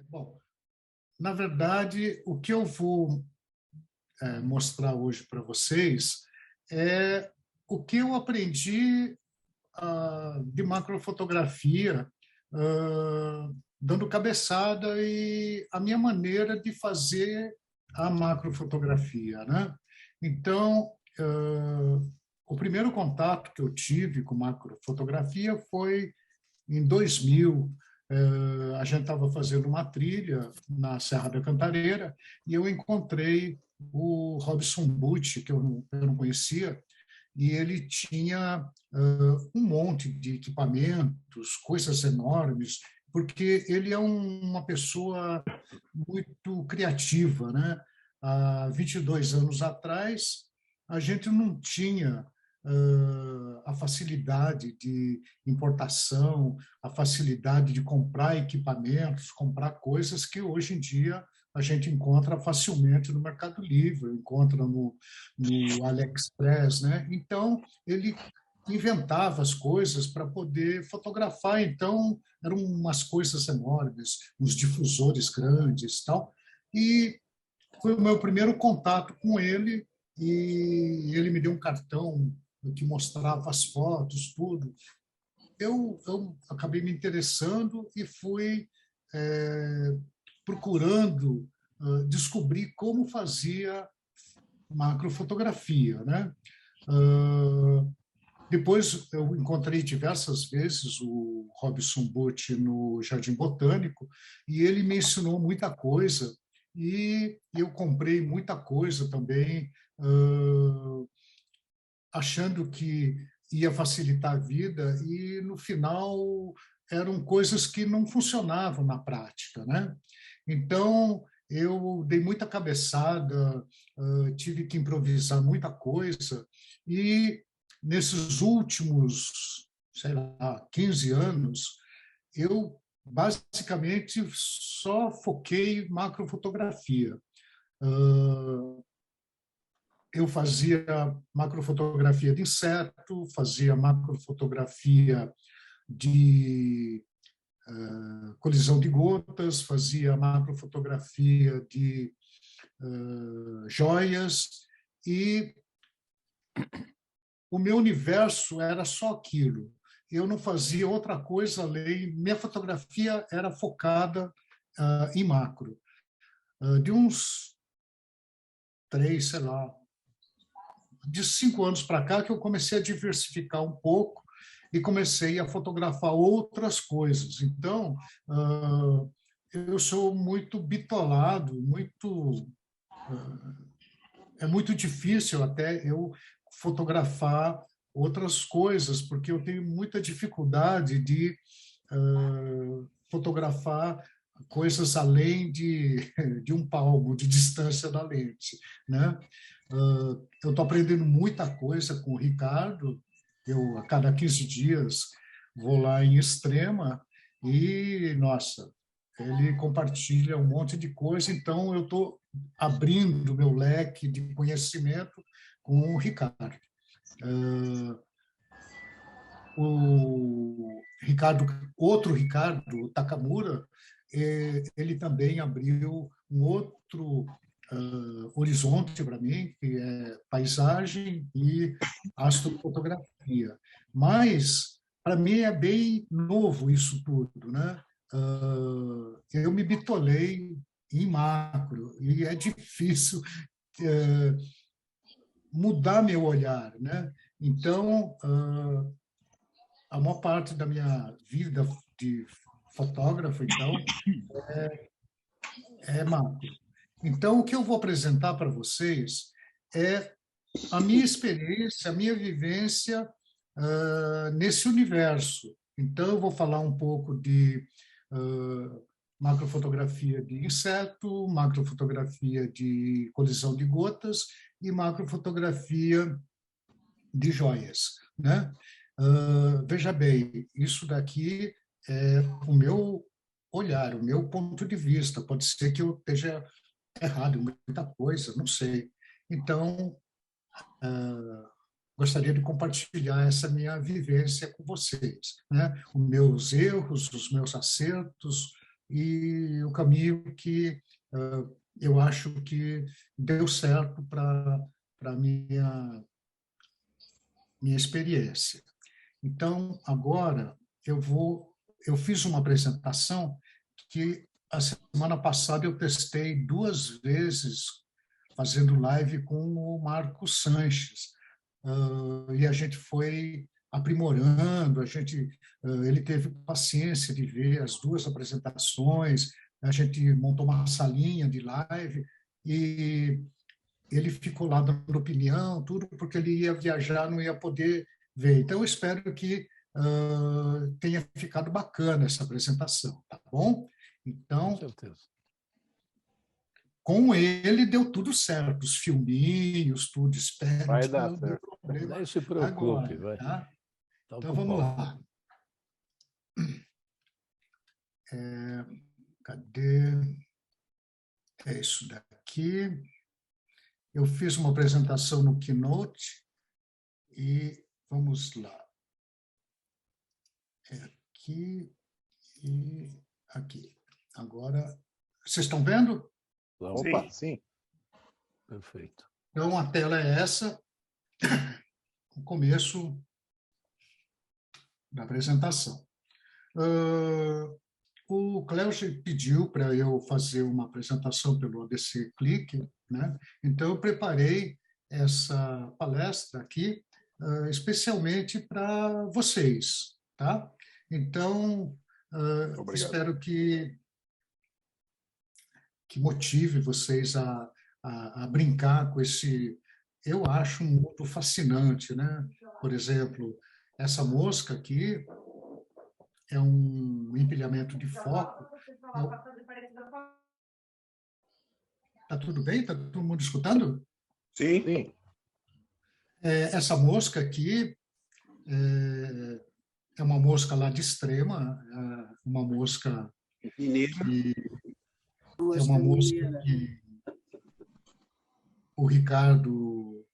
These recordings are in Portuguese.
Bom, na verdade, o que eu vou mostrar hoje para vocês é o que eu aprendi de macrofotografia, dando cabeçada e a minha maneira de fazer a macrofotografia, né? Então, o primeiro contato que eu tive com macrofotografia foi em 2000. A gente estava fazendo uma trilha na Serra da Cantareira e eu encontrei o Robson Bucci, que eu não conhecia, e ele tinha um monte de equipamentos, coisas enormes, porque ele é uma pessoa muito criativa, né? Há 22 anos atrás, a gente não tinha a facilidade de importação, a facilidade de comprar equipamentos, comprar coisas que hoje em dia a gente encontra facilmente no Mercado Livre, encontra no AliExpress, né? Então, ele inventava as coisas para poder fotografar. Então, eram umas coisas enormes, uns difusores grandes, tal. E foi o meu primeiro contato com ele, e ele me deu um cartão que mostrava as fotos, tudo. Eu acabei me interessando e fui procurando descobrir como fazia macrofotografia, né? Depois eu encontrei diversas vezes o Robson Bucci no Jardim Botânico e ele me ensinou muita coisa e eu comprei muita coisa também, achando que ia facilitar a vida e no final eram coisas que não funcionavam na prática, né? Então eu dei muita cabeçada, tive que improvisar muita coisa e nesses últimos, sei lá, 15 anos, eu basicamente só foquei em macrofotografia. Eu fazia macrofotografia de inseto, fazia macrofotografia de colisão de gotas, fazia macrofotografia de joias, e o meu universo era só aquilo. Eu não fazia outra coisa além. Minha fotografia era focada em macro. De uns 3, sei lá, de 5 anos para cá que eu comecei a diversificar um pouco e comecei a fotografar outras coisas. Então, eu sou muito bitolado, é muito difícil até eu fotografar outras coisas, porque eu tenho muita dificuldade de fotografar coisas além de um palmo de distância da lente, né? Eu estou aprendendo muita coisa com o Ricardo. Eu, a cada 15 dias, vou lá em Extrema e, nossa, ele compartilha um monte de coisa, então eu estou abrindo meu leque de conhecimento com o Ricardo. O Ricardo, outro Ricardo Takamura, ele também abriu um outro horizonte para mim, que é paisagem e astrofotografia. Mas, para mim, é bem novo isso tudo, né? Eu me bitolei em macro e é difícil mudar meu olhar, né? Então, a maior parte da minha vida de fotógrafo, então, é macro. Então, o que eu vou apresentar para vocês é a minha experiência, a minha vivência nesse universo. Então, eu vou falar um pouco de macrofotografia de inseto, macrofotografia de colisão de gotas e macrofotografia de joias, né? Veja bem, isso daqui é o meu olhar, o meu ponto de vista. Pode ser que eu esteja errado em muita coisa, não sei. Então, gostaria de compartilhar essa minha vivência com vocês, né? Os meus erros, os meus acertos e o caminho que eu acho que deu certo para a minha experiência. Então, agora, eu fiz uma apresentação que a semana passada eu testei 2 vezes fazendo live com o Marco Sanches. E a gente foi aprimorando, ele teve paciência de ver as 2 apresentações, a gente montou uma salinha de live e ele ficou lá dando opinião, tudo, porque ele ia viajar, não ia poder ver. Então, eu espero que tenha ficado bacana essa apresentação, tá bom? Com Então, certeza. com ele deu tudo certo, os filminhos, tudo, espero Vai que dar não dê certo. problema Nem se preocupe, agora, vai. tá? Toca Então, o vamos pau. lá. Cadê? É isso daqui. Eu fiz uma apresentação no Keynote e vamos lá. É aqui e aqui. Agora, vocês estão vendo? Opa, sim. Perfeito. Então, a tela é essa, o começo da apresentação. O Cléo pediu para eu fazer uma apresentação pelo ABC Click, né? Então, eu preparei essa palestra aqui especialmente para vocês, tá? Então, Obrigado. espero que motive vocês a brincar com esse, eu acho, um mundo fascinante, né? Por exemplo, essa mosca aqui é um empilhamento de foco. Tá tudo bem? Tá todo mundo escutando? Sim. Sim. Essa mosca aqui é uma mosca lá de Extrema, uma mosca que é uma mosca que o Ricardo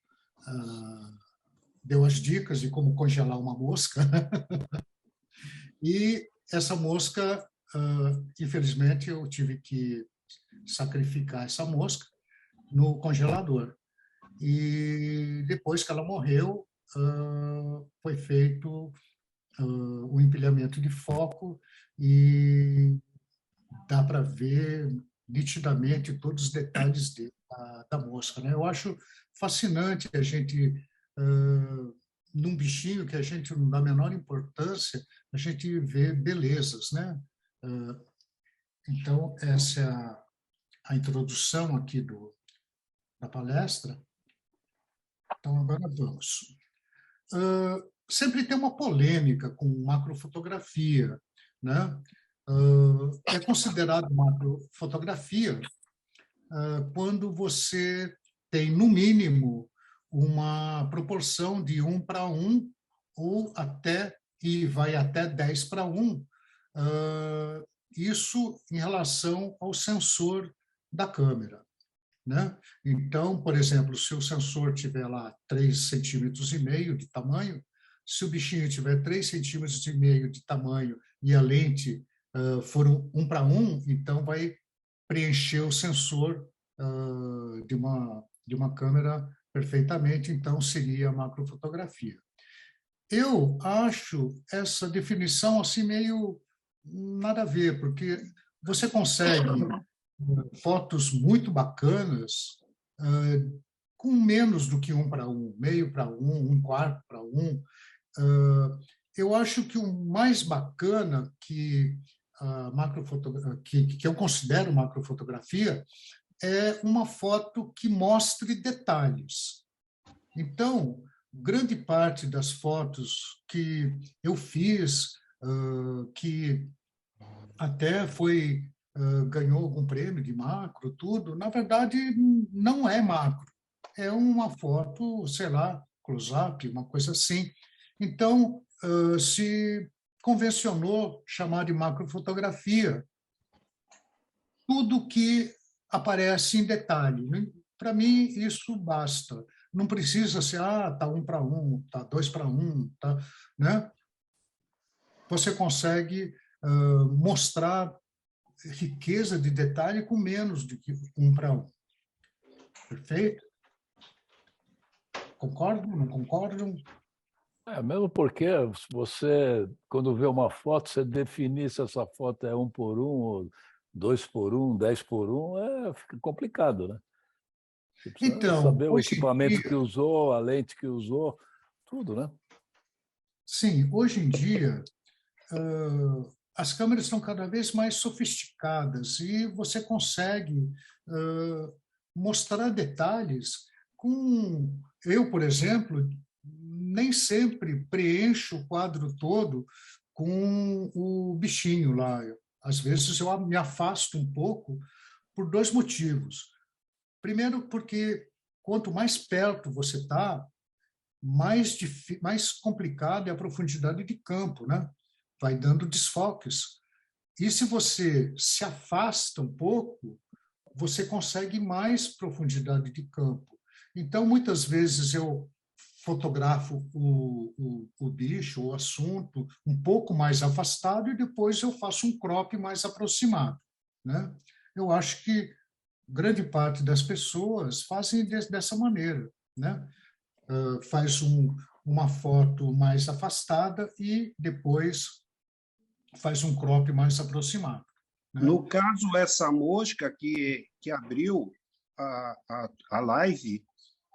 deu as dicas de como congelar uma mosca. E essa mosca, infelizmente, eu tive que sacrificar essa mosca no congelador. E depois que ela morreu, foi feito o empilhamento de foco e dá para ver nitidamente todos os detalhes da mosca, né? Eu acho fascinante a gente, num bichinho que a gente não dá a menor importância, a gente vê belezas, né? Então, essa é a introdução aqui da palestra. Então, agora vamos. Sempre tem uma polêmica com macrofotografia, né? É considerado macrofotografia quando você tem, no mínimo, uma proporção de 1:1 ou e vai até 10:1. Isso em relação ao sensor da câmera, né? Então, por exemplo, se o sensor tiver lá 3,5 centímetros de tamanho, se o bichinho tiver 3,5 centímetros de tamanho e a lente for 1:1, então vai preencher o sensor de uma câmera perfeitamente, então seria macrofotografia. Eu acho essa definição assim meio nada a ver, porque você consegue fotos muito bacanas com menos do que 1:1, meio para 1, 1/4 para 1. Eu acho que o mais bacana que que eu considero macrofotografia é uma foto que mostre detalhes. Então, grande parte das fotos que eu fiz, que até ganhou algum prêmio de macro, tudo, na verdade, não é macro. É uma foto, sei lá, close-up, uma coisa assim. Então, se convencionou chamar de macrofotografia tudo que aparece em detalhe. Para mim, isso basta. Não precisa ser, tá 1:1, tá 2:1, tá, né? Você consegue mostrar riqueza de detalhe com menos do que 1:1. Perfeito? Concordam? Não concordam? Mesmo porque você, quando vê uma foto, você definir se essa foto é 1:1, ou 2:1, 10:1, fica complicado, né? Você precisa Então, saber o hoje em equipamento que dia, usou, a lente que usou, tudo, né? sim, hoje em dia, as câmeras estão cada vez mais sofisticadas e você consegue mostrar detalhes com... Eu, por exemplo, nem sempre preencho o quadro todo com o bichinho lá. Às vezes eu me afasto um pouco por dois motivos. Primeiro, porque quanto mais perto você está, mais complicado é a profundidade de campo, né? Vai dando desfoques. E se você se afasta um pouco, você consegue mais profundidade de campo. Então, muitas vezes eu fotografo o bicho, o assunto, um pouco mais afastado e depois eu faço um crop mais aproximado, né? Eu acho que grande parte das pessoas fazem dessa maneira, né? Faz uma foto mais afastada e depois faz um crop mais aproximado, né? No caso, essa mosca que abriu a live,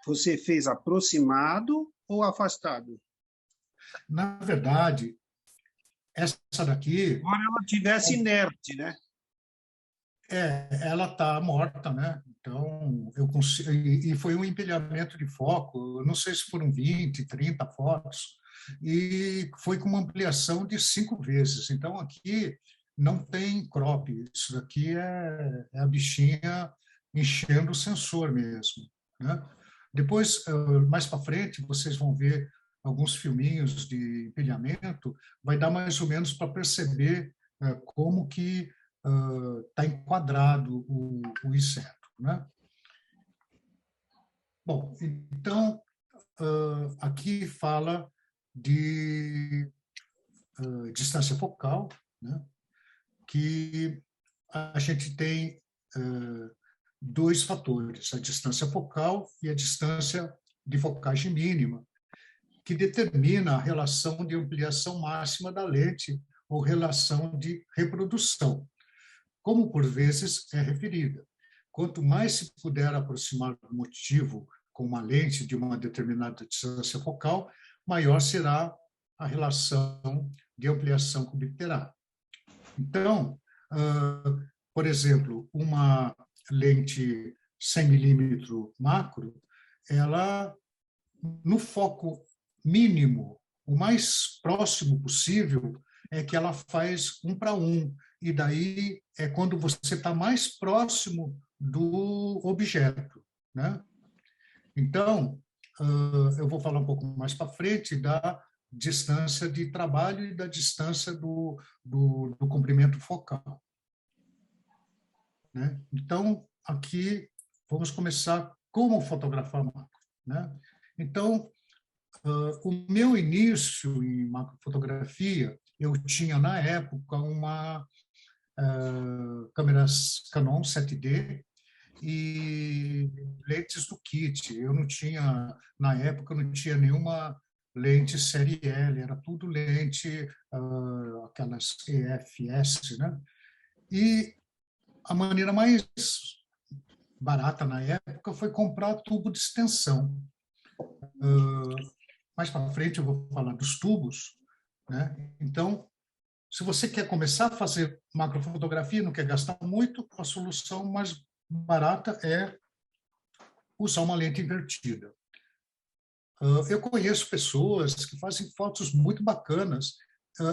você fez aproximado ou afastado? Na verdade, essa daqui... Agora ela tivesse inerte, né? Ela está morta, né? Então, eu consigo, e foi um empilhamento de foco, eu não sei se foram 20, 30 fotos, e foi com uma ampliação de 5 vezes. Então, aqui não tem crop, isso daqui é a bichinha enchendo o sensor mesmo, né? Depois, mais para frente, vocês vão ver alguns filminhos de empilhamento, vai dar mais ou menos para perceber como que está enquadrado o inseto, né? Bom, então, aqui fala de distância focal, né? Que a gente tem dois fatores, a distância focal e a distância de focagem mínima, que determina a relação de ampliação máxima da lente ou relação de reprodução, como por vezes é referida. Quanto mais se puder aproximar do motivo com uma lente de uma determinada distância focal, maior será a relação de ampliação que obterá. Então, por exemplo, uma lente 100 milímetro macro, ela, no foco mínimo, o mais próximo possível, é que ela faz 1:1, e daí é quando você está mais próximo do objeto, né? Então, eu vou falar um pouco mais para frente da distância de trabalho e da distância do comprimento focal, né? Então, aqui vamos começar como fotografar macro, né? Então, o meu início em macrofotografia, eu tinha na época uma câmera Canon 7D e lentes do kit. Eu não tinha, na época, eu não tinha nenhuma lente série L, era tudo lente, aquelas EFS, né? E a maneira mais barata na época foi comprar tubo de extensão. Mais para frente eu vou falar dos tubos, né? Então, se você quer começar a fazer macrofotografia, não quer gastar muito, a solução mais barata é usar uma lente invertida. Eu conheço pessoas que fazem fotos muito bacanas,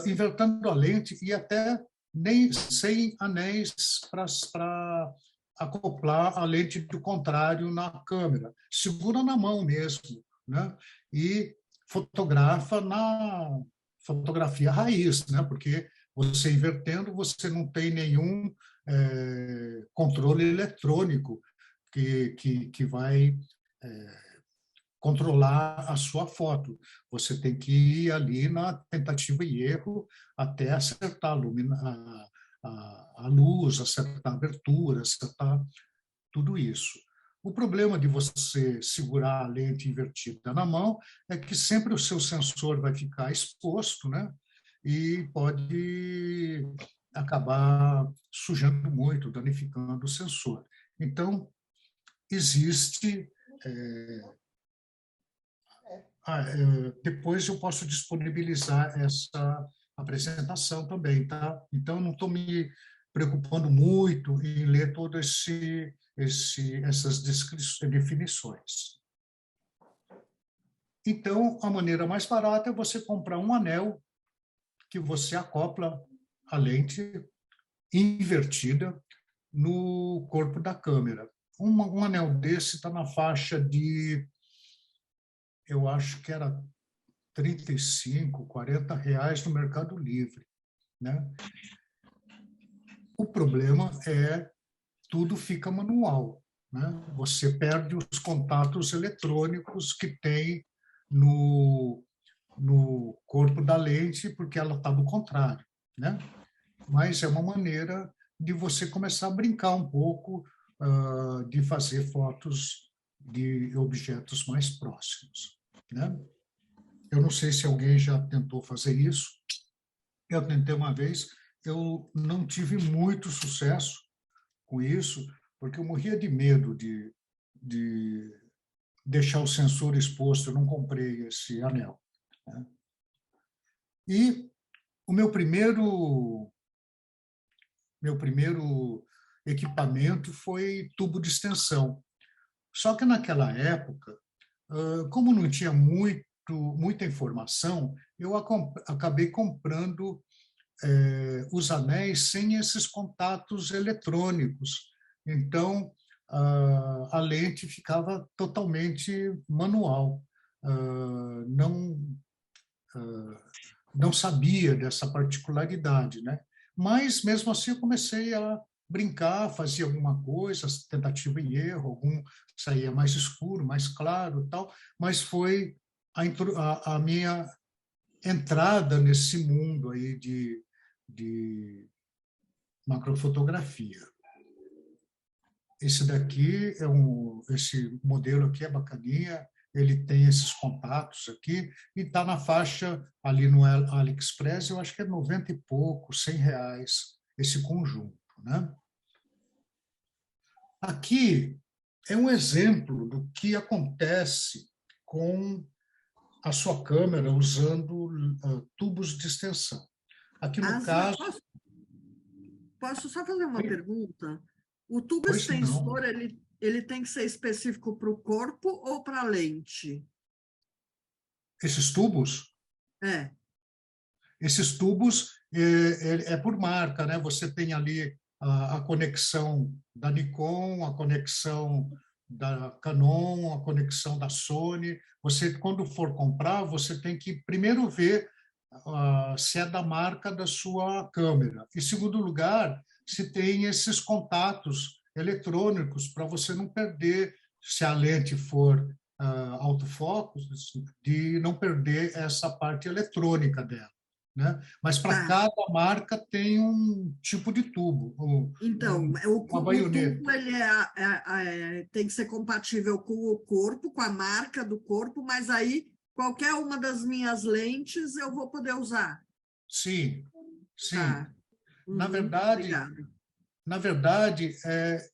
invertendo a lente e até nem sem anéis para acoplar a lente do contrário na câmera. Segura na mão mesmo, né? E fotografa na fotografia raiz, né? Porque você invertendo, você não tem nenhum controle eletrônico que vai controlar a sua foto. Você tem que ir ali na tentativa e erro até acertar a luz, acertar a abertura, acertar tudo isso. O problema de você segurar a lente invertida na mão é que sempre o seu sensor vai ficar exposto, né? E pode acabar sujando muito, danificando o sensor. Então, existe... depois eu posso disponibilizar essa apresentação também, tá? Então, não estou me preocupando muito em ler todas essas definições. Então, a maneira mais barata é você comprar um anel que você acopla a lente invertida no corpo da câmera. Um anel desse está na faixa de, eu acho que era R$35, R$40 no Mercado Livre, né? O problema é tudo fica manual, né? Você perde os contatos eletrônicos que tem no corpo da lente porque ela está do contrário, né? Mas é uma maneira de você começar a brincar um pouco, de fazer fotos de objetos mais próximos, né? Eu não sei se alguém já tentou fazer isso. Eu tentei uma vez, eu não tive muito sucesso com isso, porque eu morria de medo de deixar o sensor exposto. Eu não comprei esse anel, né? E o meu primeiro equipamento foi tubo de extensão. Só que naquela época, como não tinha muita informação, eu acabei comprando os anéis sem esses contatos eletrônicos. Então, a lente ficava totalmente manual. Não sabia dessa particularidade, né? Mas, mesmo assim, eu comecei a brincar, fazia alguma coisa, tentativa e erro, algum saía mais escuro, mais claro, tal, mas foi a minha entrada nesse mundo aí de macrofotografia. Esse daqui esse modelo aqui é bacaninha, ele tem esses contatos aqui e está na faixa ali no AliExpress, eu acho que é 90 e pouco, R$100 esse conjunto, né? Aqui é um exemplo do que acontece com a sua câmera usando tubos de extensão. Aqui no caso... Posso só fazer uma pergunta? O tubo Pois extensor, não. ele tem que ser específico para o corpo ou para a lente? Esses tubos? É. Esses tubos é por marca, né? Você tem ali a conexão da Nikon, a conexão da Canon, a conexão da Sony. Você, quando for comprar, você tem que primeiro ver se é da marca da sua câmera. Em segundo lugar, se tem esses contatos eletrônicos para você não perder, se a lente for autofocus, de não perder essa parte eletrônica dela, né? Mas para cada marca tem um tipo de tubo. Então, o tubo ele tem que ser compatível com o corpo, com a marca do corpo, mas aí qualquer uma das minhas lentes eu vou poder usar. Sim, sim. Tá. Na verdade,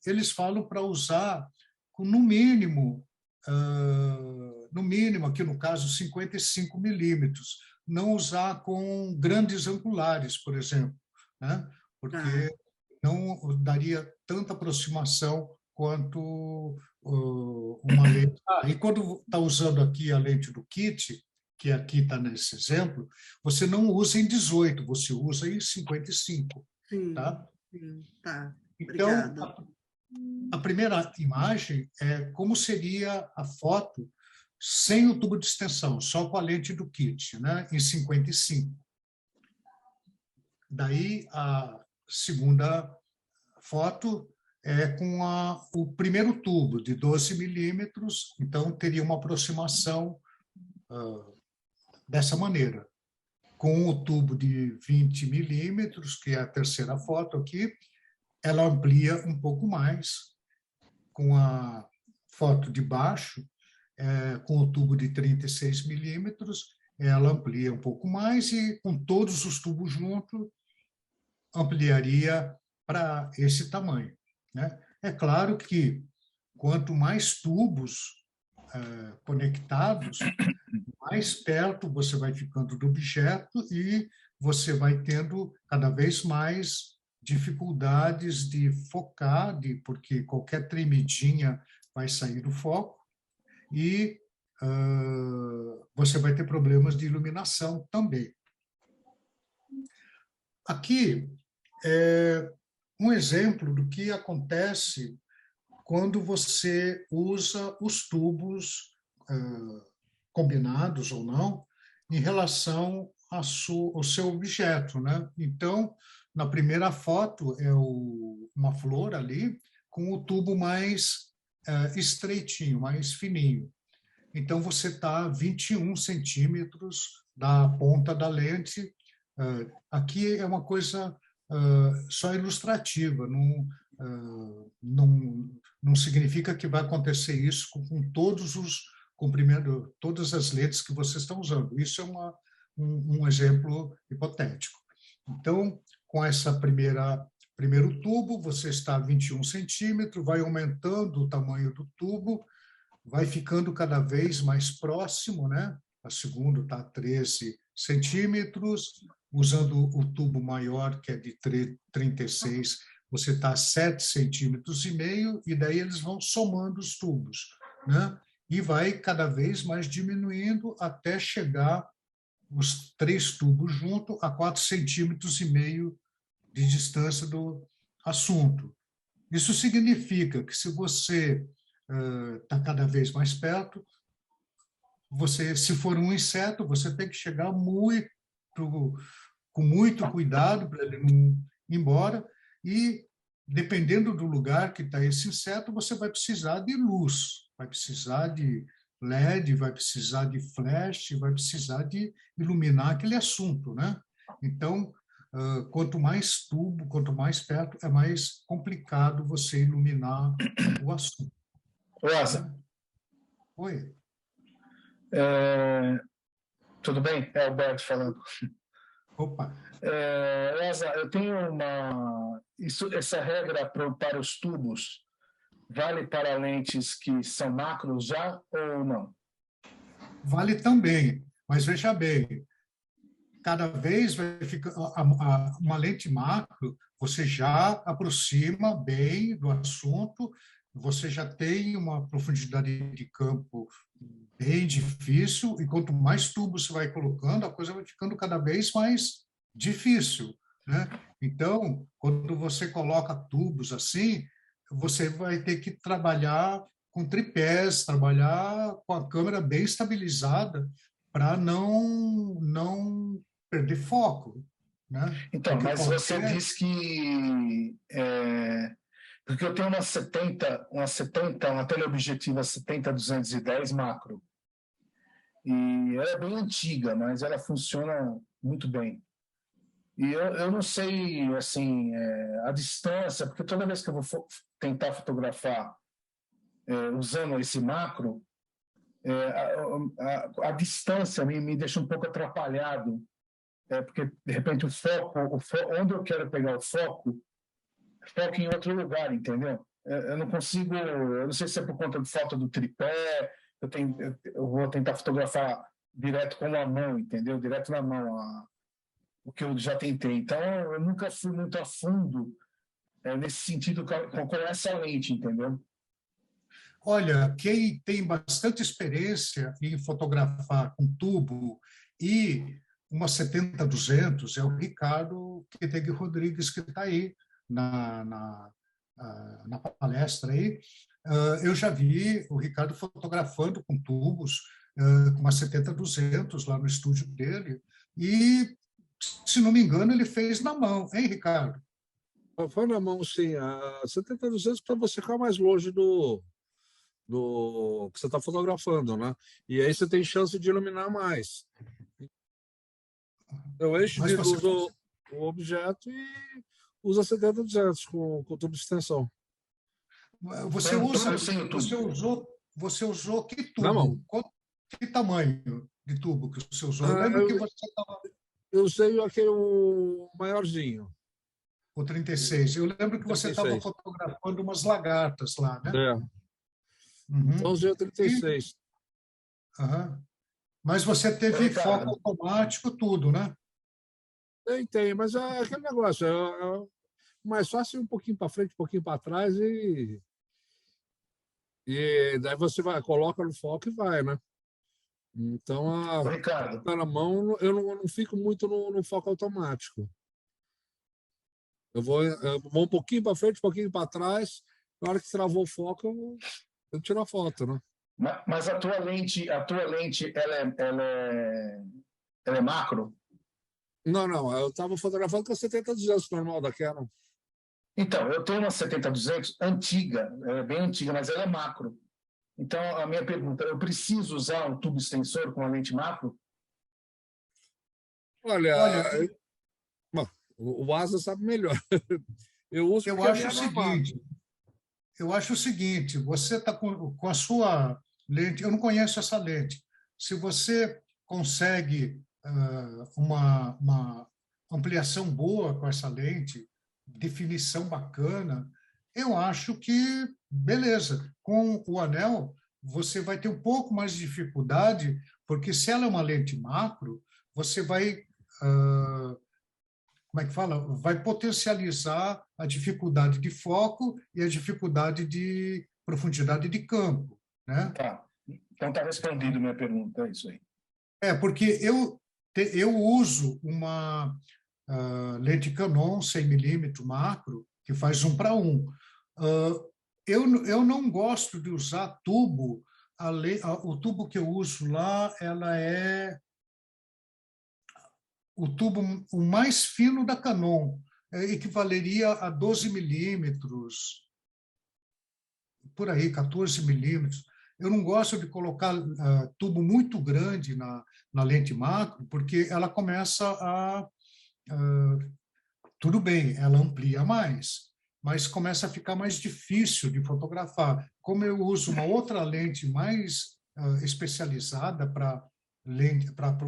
eles falam para usar no mínimo, aqui no caso, 55 milímetros. Não usar com grandes angulares, por exemplo, né? Porque não daria tanta aproximação quanto uma lente. E quando está usando aqui a lente do kit, que aqui está nesse exemplo, você não usa em 18, você usa em 55. Sim, tá? Sim, tá. Então, a primeira imagem é como seria a foto sem o tubo de extensão, só com a lente do kit, né, em 55. Daí, a segunda foto é com o primeiro tubo, de 12 milímetros, então teria uma aproximação dessa maneira. Com o tubo de 20 milímetros, que é a terceira foto aqui, ela amplia um pouco mais. Com a foto de baixo, com o tubo de 36 milímetros, ela amplia um pouco mais e com todos os tubos juntos, ampliaria para esse tamanho, né? É claro que quanto mais tubos conectados, mais perto você vai ficando do objeto e você vai tendo cada vez mais dificuldades de focar, porque qualquer tremidinha vai sair do foco e você vai ter problemas de iluminação também. Aqui é um exemplo do que acontece quando você usa os tubos combinados ou não em relação ao seu objeto, né? Então, na primeira foto é uma flor ali com o tubo mais estreitinho, mais fininho. Então, você está a 21 centímetros da ponta da lente. Aqui é uma coisa só ilustrativa, não significa que vai acontecer isso com todos os comprimentos, todas as lentes que vocês estão usando. Isso é um exemplo hipotético. Então, com essa primeiro tubo, você está a 21 centímetros, vai aumentando o tamanho do tubo, vai ficando cada vez mais próximo, né? A segunda está a 13 centímetros, usando o tubo maior, que é de 36, você está a 7,5 centímetros, e daí eles vão somando os tubos, né? E vai cada vez mais diminuindo até chegar os 3 tubos juntos a 4,5 centímetros de distância do assunto. Isso significa que se você está cada vez mais perto, se for um inseto, você tem que chegar com muito cuidado para ele não ir embora, e dependendo do lugar que está esse inseto, você vai precisar de luz, vai precisar de LED, vai precisar de flash, vai precisar de iluminar aquele assunto, né? Então, quanto mais tubo, quanto mais perto, é mais complicado você iluminar o assunto. Rosa. Oi. Tudo bem? É Alberto falando. Opa. Rosa, eu tenho essa regra para os tubos vale para lentes que são macros já ou não? Vale também, mas veja bem, cada vez vai ficar uma lente macro, você já aproxima bem do assunto, você já tem uma profundidade de campo bem difícil, e quanto mais tubos você vai colocando, a coisa vai ficando cada vez mais difícil, né? Então, quando você coloca tubos assim, você vai ter que trabalhar com tripés, trabalhar com a câmera bem estabilizada para não perder foco, né? Então, porque mas você diz que porque eu tenho uma teleobjetiva 70-210 macro, e ela é bem antiga, mas ela funciona muito bem. E eu não sei, assim, a distância, porque toda vez que eu vou tentar fotografar usando esse macro, a distância me deixa um pouco atrapalhado, porque, de repente, o foco, onde eu quero pegar o foco em outro lugar, entendeu? Eu não consigo, eu não sei se é por conta de falta do tripé, eu vou tentar fotografar direto com a mão, entendeu? Direto na mão, o que eu já tentei. Então, eu nunca fui muito a fundo nesse sentido com essa lente, entendeu? Olha, quem tem bastante experiência em fotografar com tubo e uma 70-200 é o Ricardo Queteg Rodrigues, que está aí na palestra aí. Eu já vi o Ricardo fotografando com tubos, com uma 70-200 lá no estúdio dele, e, se não me engano, ele fez na mão, hein, Ricardo? Foi na mão, sim. A 70-200 para você ficar mais longe do que você está fotografando, né? E aí você tem chance de iluminar mais. Eu encho Mas de você- luz o objeto e usa 70-200 com tubo de extensão. Você Sem usa, tubo, sem o tubo. você usou que Na mão. tubo? Que tamanho de tubo que você usou? Eu lembro que você estava Eu usei aquele o maiorzinho. com 36. Eu lembro que você estava 36. fotografando umas lagartas lá, né? É. Uhum. Então usei o 36. Aham. Mas você teve Ricardo. foco automático, tudo, né? Tem, mas é aquele negócio. É mais fácil ir um pouquinho para frente, um pouquinho para trás e daí você coloca no foco e vai, né? Então, Ricardo, tá na mão, eu não fico muito no foco automático. Eu vou um pouquinho para frente, um pouquinho para trás. Na hora que travou o foco, eu tiro a foto, né? mas a tua lente ela é macro? Não, eu estava fotografando com a 70-200 normal da Canon. Então, eu tenho uma 70-200 antiga, bem antiga, mas ela é macro. Então, a minha pergunta, eu preciso usar um tubo extensor com a lente macro? Olha, Olha, bom, o Asa sabe melhor. Eu uso eu porque a acho minha o é normal. seguinte, você está com a sua lente, eu não conheço essa lente. Se você consegue uma ampliação boa com essa lente, definição bacana, eu acho que beleza. Com o anel, você vai ter um pouco mais de dificuldade, porque se ela é uma lente macro, você vai como é que fala? Vai potencializar a dificuldade de foco e a dificuldade de profundidade de campo, né? Tá. Então está respondido minha pergunta, é isso aí. Porque eu uso uma lente Canon 100mm macro que faz 1:1. Eu não gosto de usar tubo. O tubo que eu uso lá, ela é o tubo o mais fino da Canon, equivaleria a 12 milímetros, por aí, 14 milímetros. Eu não gosto de colocar tubo muito grande na lente macro, porque ela começa tudo bem, ela amplia mais, mas começa a ficar mais difícil de fotografar. Como eu uso uma outra lente mais especializada para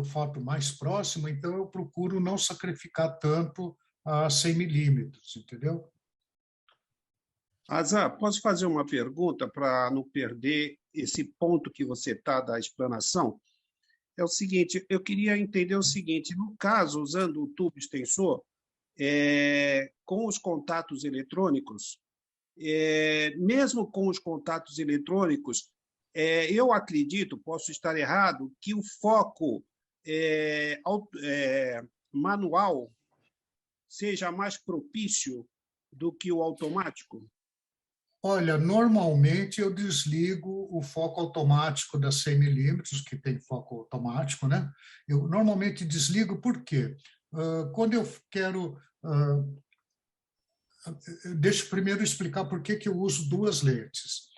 foto mais próxima, então eu procuro não sacrificar tanto a 100 milímetros, entendeu? Azar, posso fazer uma pergunta para não perder esse ponto que você está da explanação? É o seguinte, eu queria entender o seguinte, no caso, usando o tubo extensor, com os contatos eletrônicos, mesmo com os contatos eletrônicos, eu acredito, posso estar errado, que o foco manual seja mais propício do que o automático? Olha, normalmente eu desligo o foco automático da 100 milímetros, que tem foco automático, né? Eu normalmente desligo por quê? Quando eu quero... deixa eu primeiro explicar por que eu uso duas lentes.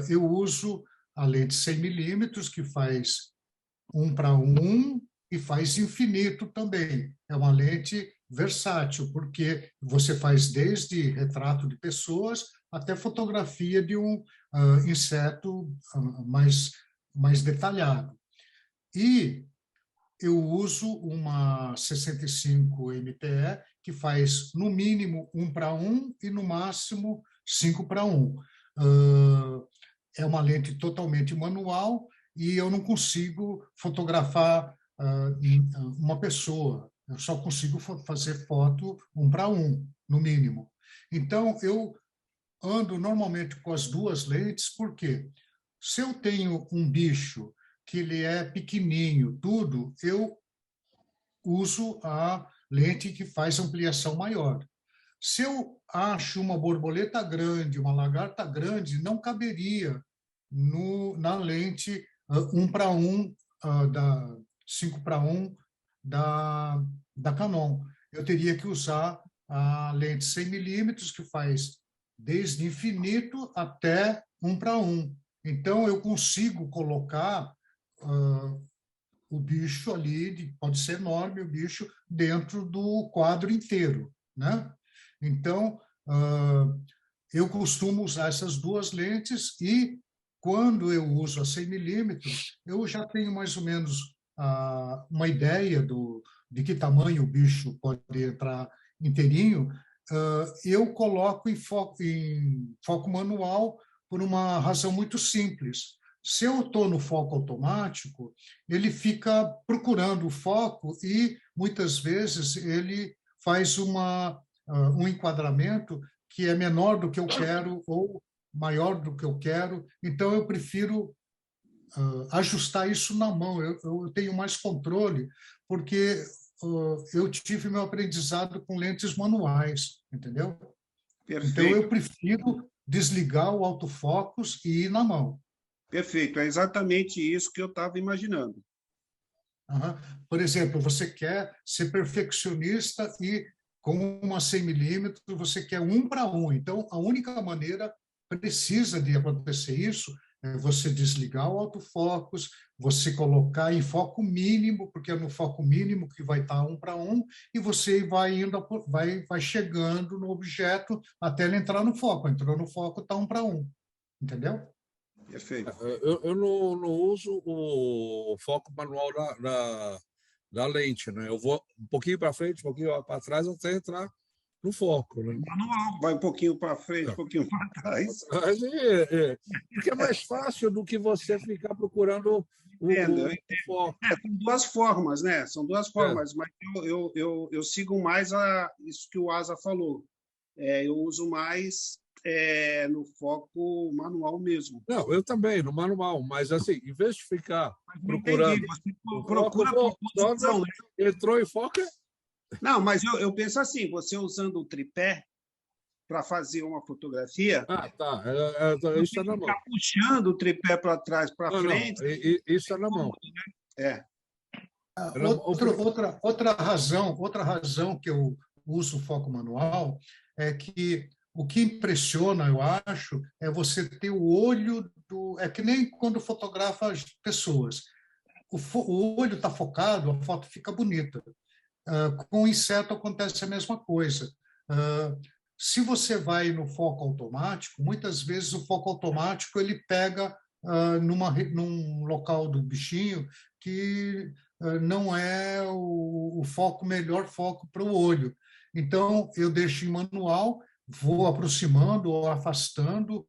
Eu uso a lente 100 milímetros, que faz 1:1 e faz infinito também. É uma lente versátil, porque você faz desde retrato de pessoas até fotografia de um inseto mais detalhado. E eu uso uma 65 MTE, que faz no mínimo 1:1 e no máximo 5:1. É uma lente totalmente manual e eu não consigo fotografar uma pessoa. Eu só consigo fazer foto 1:1, no mínimo. Então, eu ando normalmente com as duas lentes, porque se eu tenho um bicho que ele é pequenininho, tudo, eu uso a lente que faz ampliação maior. Se eu acho uma borboleta grande, uma lagarta grande, não caberia na lente 1:1, 5:1 da Canon. Eu teria que usar a lente 100 milímetros, que faz desde infinito até 1:1. Então, eu consigo colocar o bicho ali, pode ser enorme o bicho, dentro do quadro inteiro, né? Então, eu costumo usar essas duas lentes e, quando eu uso a 100 milímetros, eu já tenho mais ou menos uma ideia de que tamanho o bicho pode entrar inteirinho. Eu coloco em foco manual por uma razão muito simples. Se eu estou no foco automático, ele fica procurando o foco e, muitas vezes, ele faz um enquadramento que é menor do que eu quero ou maior do que eu quero. Então, eu prefiro ajustar isso na mão. Eu tenho mais controle, porque eu tive meu aprendizado com lentes manuais, entendeu? Perfeito. Então, eu prefiro desligar o autofocus e ir na mão. Perfeito, é exatamente isso que eu estava imaginando. Uhum. Por exemplo, você quer ser perfeccionista e, com uma 100 milímetros, você quer 1 para 1. Então, a única maneira precisa de acontecer isso é você desligar o autofocus, você colocar em foco mínimo, porque é no foco mínimo que vai estar 1 para 1, e você vai chegando no objeto até ele entrar no foco. Entrou no foco, está 1 para 1. Entendeu? Perfeito. Eu não uso o foco manual da lente, né? Eu vou um pouquinho para frente, um pouquinho para trás, até entrar no foco, né? Manual, vai um pouquinho para frente, um pouquinho para trás. Porque é mais fácil do que você ficar procurando o foco. São duas formas, né? São duas formas, mas eu sigo mais isso que o Asa falou. Eu uso mais no foco manual mesmo. Não, eu também, no manual, mas assim, em vez de ficar procurando... Entendi, você procura por posição, né? Entrou em foco... Não, mas eu penso assim, você usando o tripé para fazer uma fotografia... tá. Isso é na mão. Puxando o tripé para trás, para frente... Não, isso é na mão. Né? Outra razão que eu uso o foco manual é que o que impressiona, eu acho, é você ter o olho do... É que nem quando fotografa as pessoas. O olho está focado, a foto fica bonita. Com o inseto acontece a mesma coisa. Se você vai no foco automático, muitas vezes o foco automático ele pega num local do bichinho que não é o melhor foco para o olho. Então, eu deixo em manual, vou aproximando ou afastando,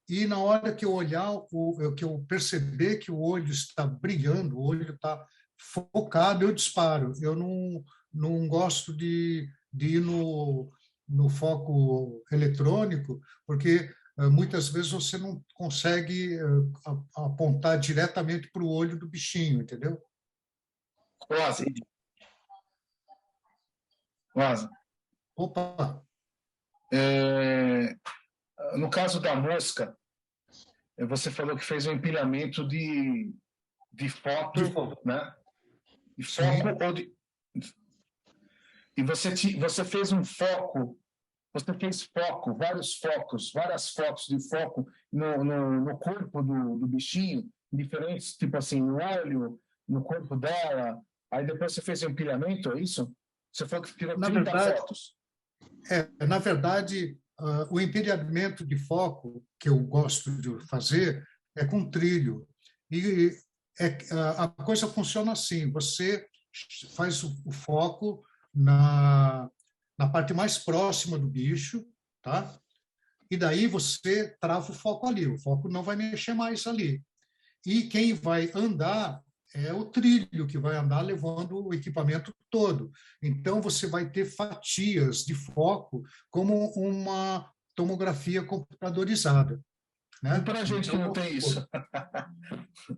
e na hora que eu olhar, que eu perceber que o olho está brilhando, o olho está focado, eu disparo. Eu não gosto de ir no foco eletrônico, porque muitas vezes você não consegue apontar diretamente para o olho do bichinho, entendeu? Quase. Opa! No caso da mosca, você falou que fez um empilhamento de foto, né? De foco ou de... E você fez um foco, você fez foco, várias fotos de foco no corpo do bichinho, diferentes, tipo assim, no olho, no corpo dela. Aí depois você fez um empilhamento, é isso? Você falou que tirou 30 fotos. Na verdade, o empilhamento de foco que eu gosto de fazer é com trilho. E a coisa funciona assim: você faz o foco na parte mais próxima do bicho, tá? E daí você trava o foco ali. O foco não vai mexer mais ali. E quem vai andar é o trilho que vai andar levando o equipamento todo. Então, você vai ter fatias de foco como uma tomografia computadorizada. Né? E para a gente que não tem isso?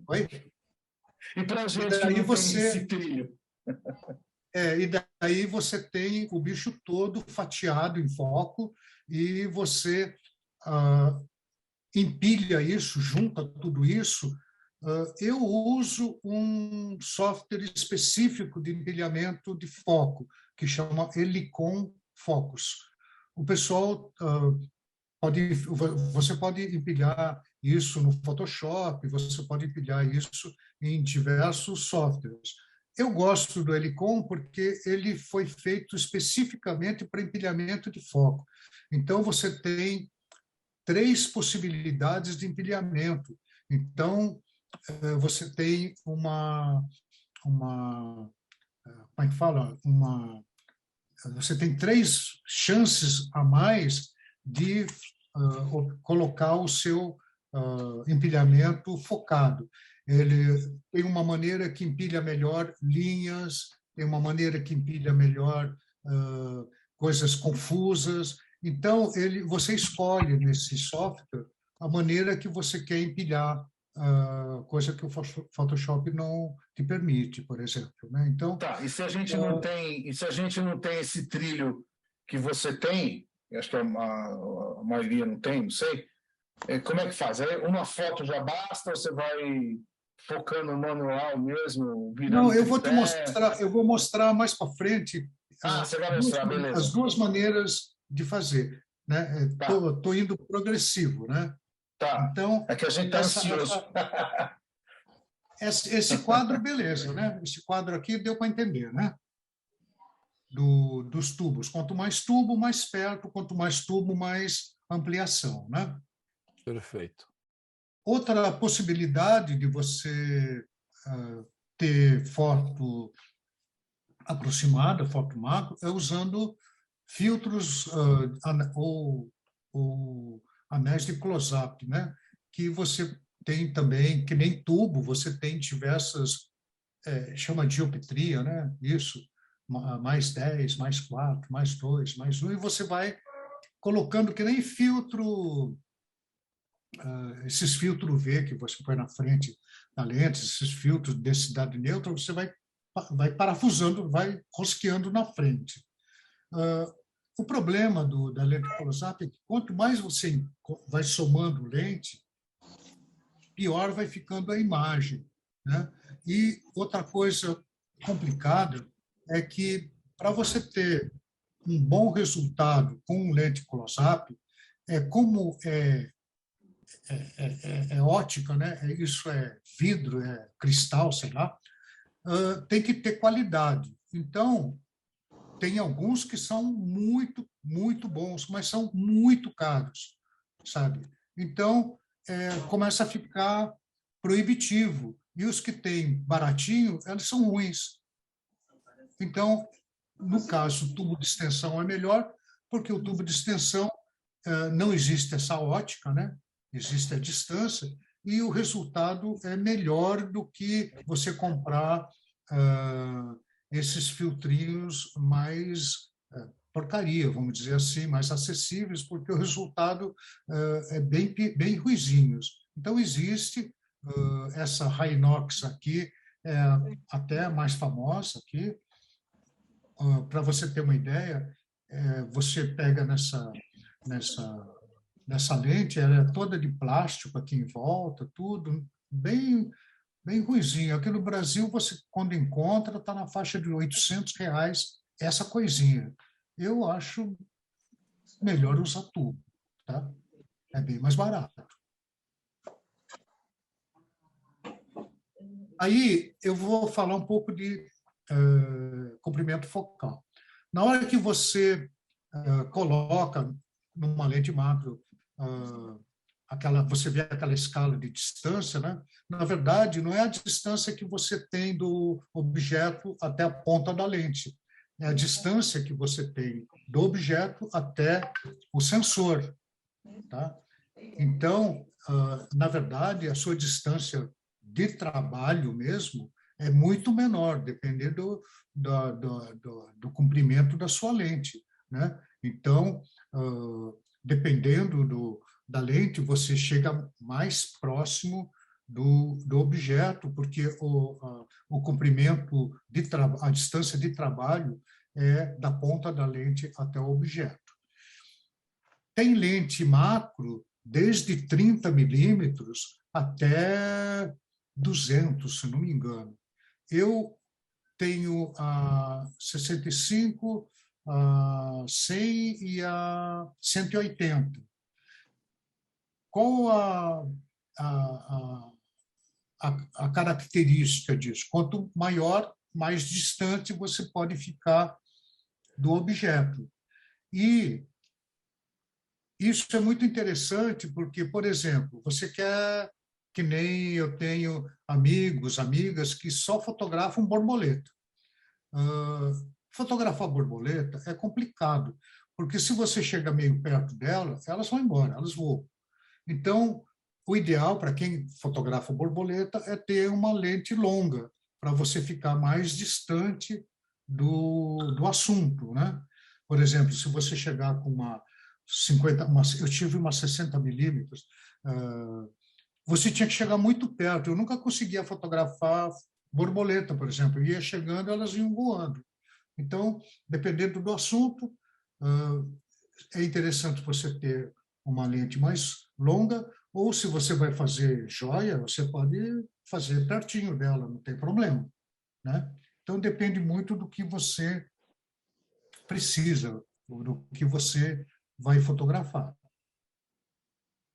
Oi? E para a gente que não tem esse trilho? E daí você tem o bicho todo fatiado em foco e você empilha isso, junta tudo isso. Eu uso um software específico de empilhamento de foco, que chama Helicon Focus. O pessoal você pode empilhar isso no Photoshop, você pode empilhar isso em diversos softwares. Eu gosto do Helicon porque ele foi feito especificamente para empilhamento de foco. Então, você tem 3 possibilidades de empilhamento. Então, você tem como é que fala? Você tem 3 chances a mais de colocar o seu empilhamento focado. Ele tem uma maneira que empilha melhor linhas, tem uma maneira que empilha melhor coisas confusas. Então, você escolhe nesse software a maneira que você quer empilhar, coisa que o Photoshop não te permite, por exemplo, né? Então, tá. E se a gente não tem, esse trilho que você tem, acho que a maioria não tem, não sei. Como é que faz? Uma foto já basta ou você vai focando no manual mesmo, virando? Não, eu vou mostrar mais para frente. Você vai mostrar, beleza. As 2 maneiras de fazer, né? Tô indo progressivo, né? Tá. Então, é que a gente está ansioso. Esse quadro, beleza, né? Esse quadro aqui deu para entender, né? Dos tubos. Quanto mais tubo, mais perto. Quanto mais tubo, mais ampliação, né? Perfeito. Outra possibilidade de você ter foto aproximada, foto macro, é usando filtros ou anéis de close-up, né? Que você tem também, que nem tubo, você tem diversas, chama dioptria, né? Isso, mais 10, mais 4, mais 2, mais 1, e você vai colocando que nem filtro, esses filtros V que você põe na frente da lente, esses filtros de densidade neutra, você vai parafusando, vai rosqueando na frente. O problema da lente close-up é que quanto mais você vai somando lente, pior vai ficando a imagem, né? E outra coisa complicada é que, para você ter um bom resultado com lente close-up, como ótica, né? Isso é vidro, é cristal, sei lá, tem que ter qualidade. Então, tem alguns que são muito, muito bons, mas são muito caros, sabe? Então, começa a ficar proibitivo. E os que têm baratinho, eles são ruins. Então, no caso, o tubo de extensão é melhor, porque o tubo de extensão não existe essa ótica, né? Existe a distância, e o resultado é melhor do que você comprar esses filtrinhos mais porcaria, vamos dizer assim, mais acessíveis, porque o resultado é bem ruizinhos. Então, existe essa Hinox aqui, até mais famosa aqui. Para você ter uma ideia, você pega nessa lente, ela é toda de plástico aqui em volta, tudo bem ruizinho. Aqui no Brasil, você, quando encontra, está na faixa de R$800 essa coisinha. Eu acho melhor usar tubo, tá? É bem mais barato. Aí eu vou falar um pouco de comprimento focal. Na hora que você coloca numa lente macro você vê aquela escala de distância, né? Na verdade, não é a distância que você tem do objeto até a ponta da lente, é a distância que você tem do objeto até o sensor, tá? Então, na verdade, a sua distância de trabalho mesmo é muito menor, dependendo do comprimento da sua lente, né? Então, dependendo da lente, você chega mais próximo do objeto, porque o comprimento, a distância de trabalho é da ponta da lente até o objeto. Tem lente macro desde 30 milímetros até 200, se não me engano. Eu tenho a 65, a 100 e a 180. Qual a característica disso. Quanto maior, mais distante você pode ficar do objeto. E isso é muito interessante porque, por exemplo, você quer, que nem eu tenho amigos, amigas que só fotografam borboleta. Fotografar borboleta é complicado, porque se você chega meio perto dela, elas vão embora, elas voam. Então, o ideal para quem fotografa borboleta é ter uma lente longa, para você ficar mais distante do assunto, né? Por exemplo, se você chegar com uma 50, eu tive uma 60 milímetros, você tinha que chegar muito perto. Eu nunca conseguia fotografar borboleta, por exemplo. Eu ia chegando, elas iam voando. Então, dependendo do assunto, é interessante você ter uma lente mais longa, ou se você vai fazer joia, você pode fazer pertinho dela, não tem problema, né? Então, depende muito do que você precisa, do que você vai fotografar,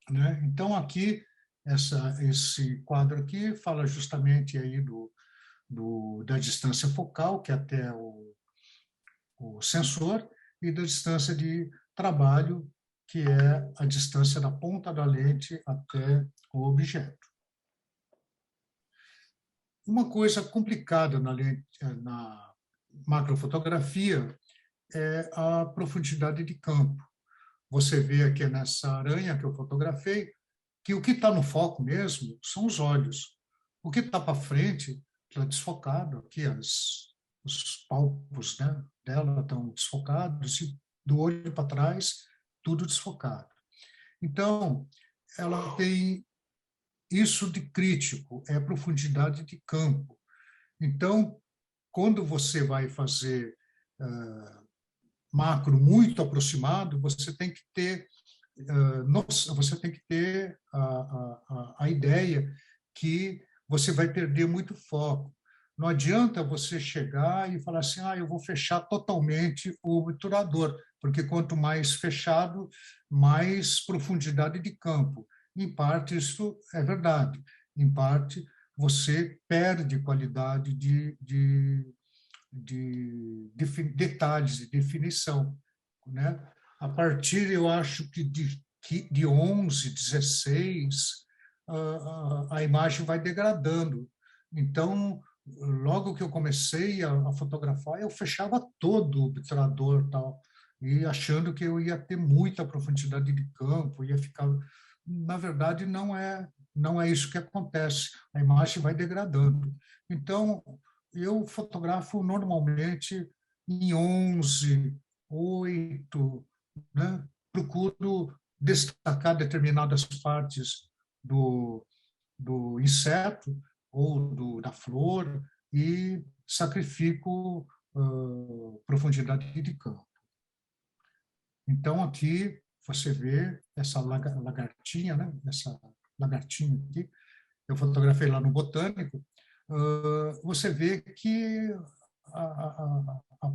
né? Então, aqui, esse quadro aqui fala justamente aí da distância focal, que é até o sensor, e da distância de trabalho, que é a distância da ponta da lente até o objeto. Uma coisa complicada na macrofotografia é a profundidade de campo. Você vê aqui nessa aranha que eu fotografei, que o que está no foco mesmo são os olhos. O que está para frente está desfocado, aqui os palpos, né, dela estão desfocados, e do olho para trás, tudo desfocado. Então, ela tem isso de crítico, é a profundidade de campo. Então, quando você vai fazer macro muito aproximado, você tem que ter a ideia que você vai perder muito foco. Não adianta você chegar e falar assim, eu vou fechar totalmente o obturador, porque quanto mais fechado, mais profundidade de campo. Em parte, isso é verdade. Em parte, você perde qualidade de detalhes, de definição, né? A partir, eu acho que de 11, 16, a imagem vai degradando. Então, logo que eu comecei a fotografar, eu fechava todo o obturador, tal, e achando que eu ia ter muita profundidade de campo, ia ficar... Na verdade, não é isso que acontece. A imagem vai degradando. Então, eu fotografo normalmente em 11, 8, né? Procuro destacar determinadas partes do inseto ou da flor e sacrifico profundidade de campo. Então, aqui você vê essa lagartinha, né? Essa lagartinha aqui, eu fotografei lá no Botânico, você vê que a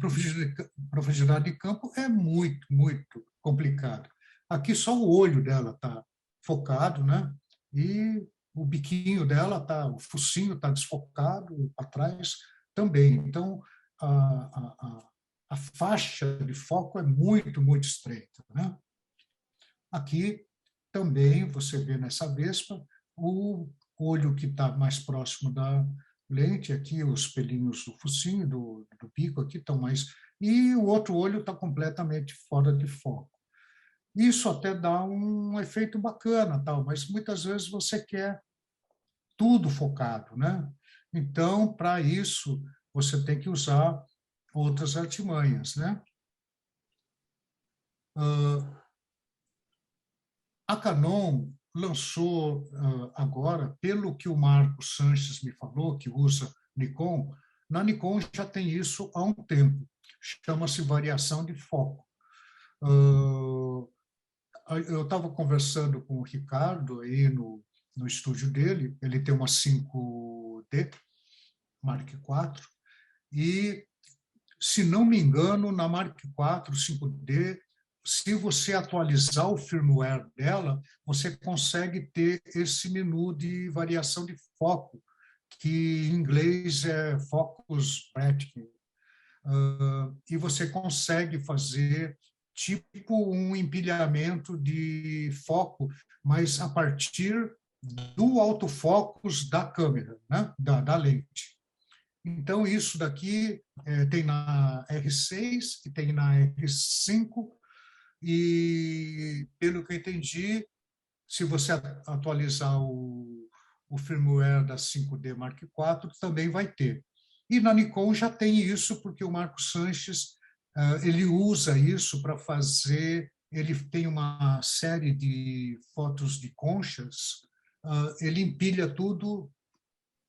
profundidade de campo é muito, muito complicada. Aqui só o olho dela está focado, né? E o biquinho dela o focinho está desfocado para trás também. Então, a faixa de foco é muito, muito estreita, né? Aqui também você vê nessa vespa o olho que está mais próximo da lente, aqui os pelinhos do focinho, do bico aqui estão mais... E o outro olho está completamente fora de foco. Isso até dá um efeito bacana, tal, mas muitas vezes você quer tudo focado, né? Então, para isso, você tem que usar outras artimanhas, né? A Canon lançou agora, pelo que o Marcos Sanches me falou, que usa Nikon, na Nikon já tem isso há um tempo, chama-se variação de foco. Eu estava conversando com o Ricardo aí no estúdio dele, ele tem uma 5D Mark IV, e, se não me engano, na Mark IV, 5D, se você atualizar o firmware dela, você consegue ter esse menu de variação de foco, que em inglês é Focus Bracketing. E você consegue fazer tipo um empilhamento de foco, mas a partir do autofocus da câmera, né? da lente. Então, isso daqui tem na R6 e tem na R5, e, pelo que eu entendi, se você atualizar o firmware da 5D Mark IV, também vai ter. E na Nikon já tem isso, porque o Marco Sanches ele usa isso para fazer, ele tem uma série de fotos de conchas, ele empilha tudo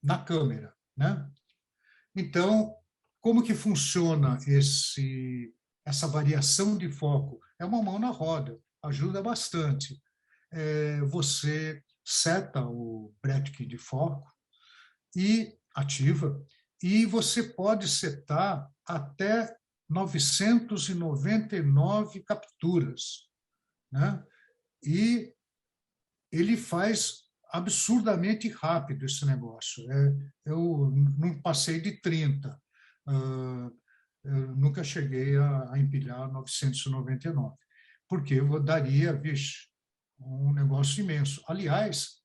na câmera, né? Então, como que funciona essa variação de foco? É uma mão na roda, ajuda bastante. Você seta o Bracketing de foco e ativa, e você pode setar até 999 capturas, né? E ele faz absurdamente rápido esse negócio. Eu não passei de 30. Eu nunca cheguei a empilhar 999, porque eu daria, vixe, um negócio imenso. Aliás,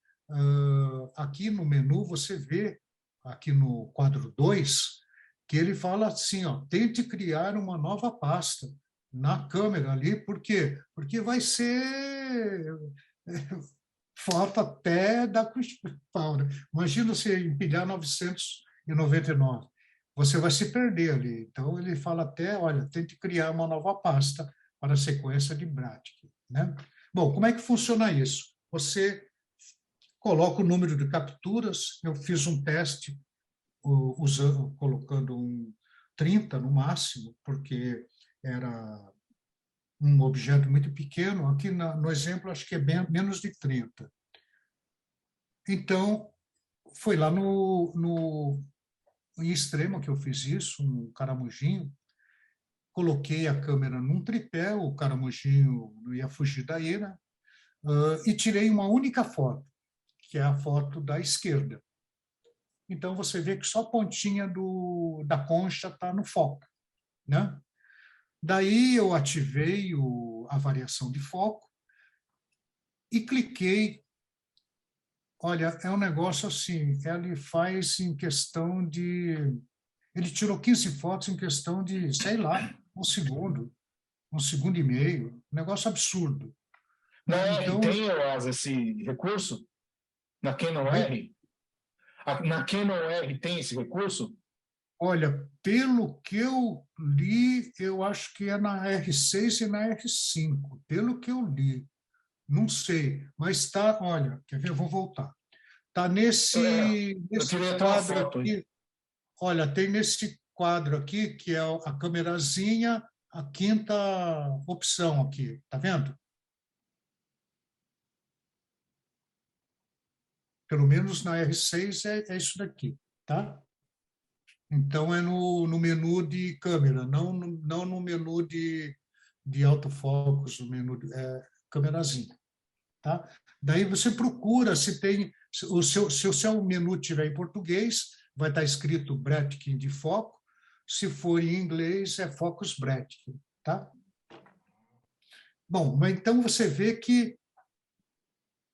aqui no menu você vê, aqui no quadro 2, que ele fala assim, ó, tente criar uma nova pasta na câmera ali, por quê? Porque vai ser foto até da principal, né? Imagina você empilhar 999, você vai se perder ali. Então, ele fala até, olha, tente criar uma nova pasta para a sequência de Bracketing, né? Bom, como é que funciona isso? Você coloca o número de capturas, eu fiz um teste colocando 30 no máximo, porque era um objeto muito pequeno. Aqui no exemplo, acho que é menos de 30. Então, foi lá em Extrema que eu fiz isso, um caramujinho, coloquei a câmera num tripé, o caramujinho não ia fugir daí, né? E tirei uma única foto, que é a foto da esquerda. Então, você vê que só a pontinha da concha está no foco, né? Daí eu ativei a variação de foco e cliquei. Olha, é um negócio assim, ele faz em questão de... Ele tirou 15 fotos em questão de, sei lá, um segundo e meio. Um negócio absurdo. Na Então, R tem, Oasa, esse recurso? Na Canon R? Na Canon R tem esse recurso? Olha, pelo que eu li, eu acho que é na R6 e na R5. Pelo que eu li. Não sei, mas está, olha, quer ver? Eu vou voltar. Está nesse quadro aqui. Olha, tem nesse quadro aqui, que é a câmerazinha, a quinta opção aqui. Está vendo? Pelo menos na R6 é isso daqui, tá? Então, é no menu de câmera, não no menu de autofocus, no menu de câmerazinha. Tá? Daí você procura se tem... Se o seu menu tiver em português, vai estar escrito Bracketing de foco. Se for em inglês, é Focus Bracketing. Tá? Bom, mas então você vê que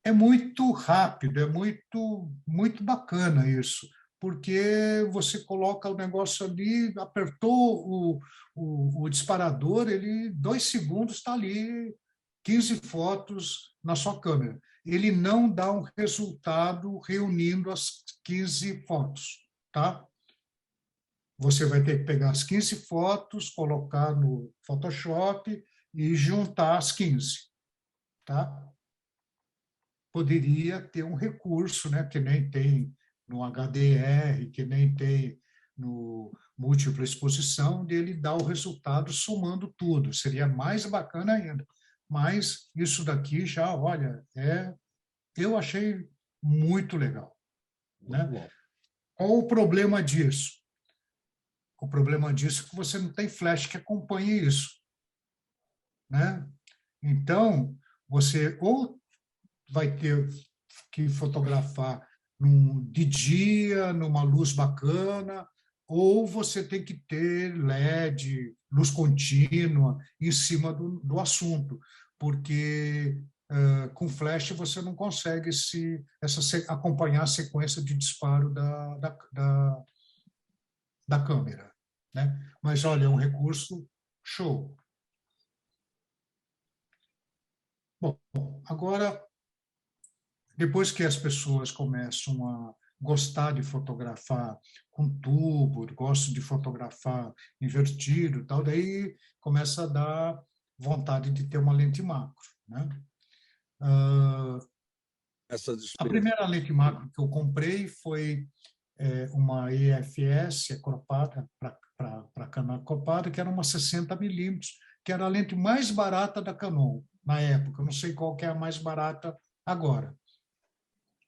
é muito rápido, é muito, muito bacana isso, porque você coloca o negócio ali, apertou o disparador, ele 2 segundos está ali, 15 fotos na sua câmera. Ele não dá um resultado reunindo as 15 fotos, tá? Você vai ter que pegar as 15 fotos, colocar no Photoshop e juntar as 15, tá? Poderia ter um recurso, né, que nem tem no HDR, que nem tem no múltipla exposição, dele dar o resultado somando tudo. Seria mais bacana ainda. Mas isso daqui já, olha, eu achei muito legal. Né? Qual o problema disso? O problema disso é que você não tem flash que acompanhe isso. Né? Então, você ou vai ter que fotografar de dia, numa luz bacana, ou você tem que ter LED, luz contínua, em cima do assunto, porque com flash você não consegue acompanhar a sequência de disparo da câmera, né? Mas, olha, é um recurso show. Bom, agora, depois que as pessoas começam a gostar de fotografar com tubo, gostam de fotografar invertido, tal, daí começa a dar vontade de ter uma lente macro, né? A primeira lente macro que eu comprei foi uma EFS cropada para Canon cropada, que era uma 60mm, que era a lente mais barata da Canon na época. Eu não sei qual que é a mais barata agora.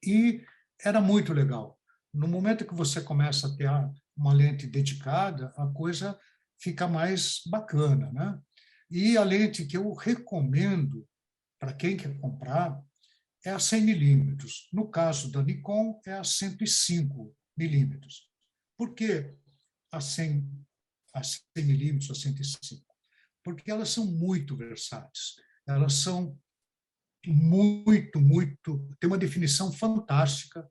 E era muito legal. No momento que você começa a ter uma lente dedicada, a coisa fica mais bacana, né? E a lente que eu recomendo para quem quer comprar é a 100mm. No caso da Nikon, é a 105mm. Por que a 100mm, a 105? Porque elas são muito versáteis. Elas são tem uma definição fantástica.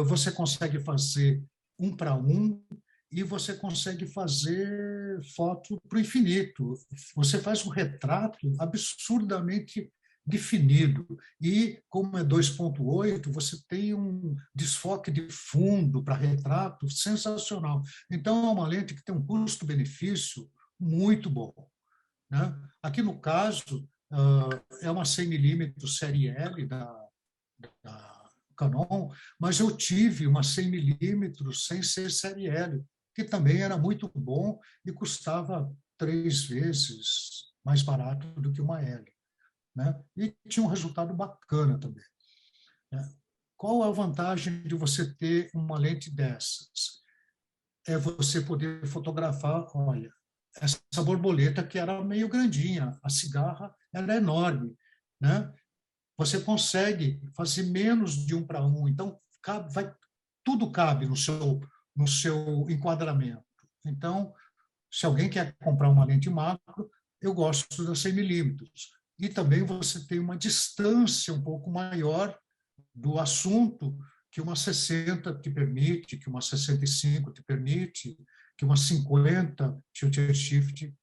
Você consegue fazer 1:1 e você consegue fazer foto para o infinito. Você faz um retrato absurdamente definido. E, como é 2.8, você tem um desfoque de fundo para retrato sensacional. Então, é uma lente que tem um custo-benefício muito bom, né? Aqui, no caso, é uma 100mm série L da Canon, mas eu tive uma 100mm sem ser série L, que também era muito bom e custava 3 vezes mais barato do que uma L, né? E tinha um resultado bacana também, né? Qual a vantagem de você ter uma lente dessas? É você poder fotografar, olha, essa borboleta que era meio grandinha, a cigarra ela é enorme, né? Você consegue fazer menos de 1:1, então tudo cabe no seu enquadramento. Então, se alguém quer comprar uma lente macro, eu gosto da 100mm. E também você tem uma distância um pouco maior do assunto que uma 60 te permite, que uma 65 te permite, que uma 50 tilt shift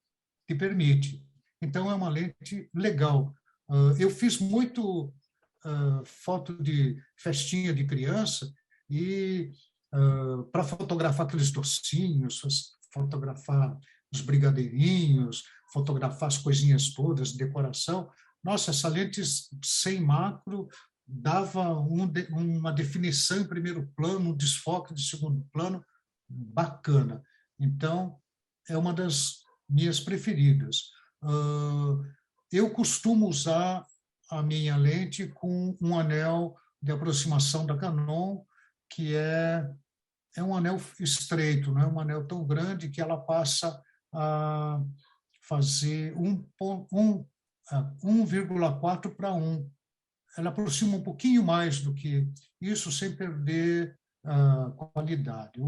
te permite. Então, é uma lente legal. Eu fiz muito foto de festinha de criança e para fotografar aqueles docinhos, fotografar os brigadeirinhos, fotografar as coisinhas todas, decoração. Nossa, essa lente sem macro dava uma definição em primeiro plano, um desfoque de segundo plano bacana. Então, é uma das minhas preferidas. Eu costumo usar a minha lente com um anel de aproximação da Canon, que é um anel estreito, não é um anel tão grande que ela passa a fazer 1,4:1. Ela aproxima um pouquinho mais do que isso, sem perder a qualidade.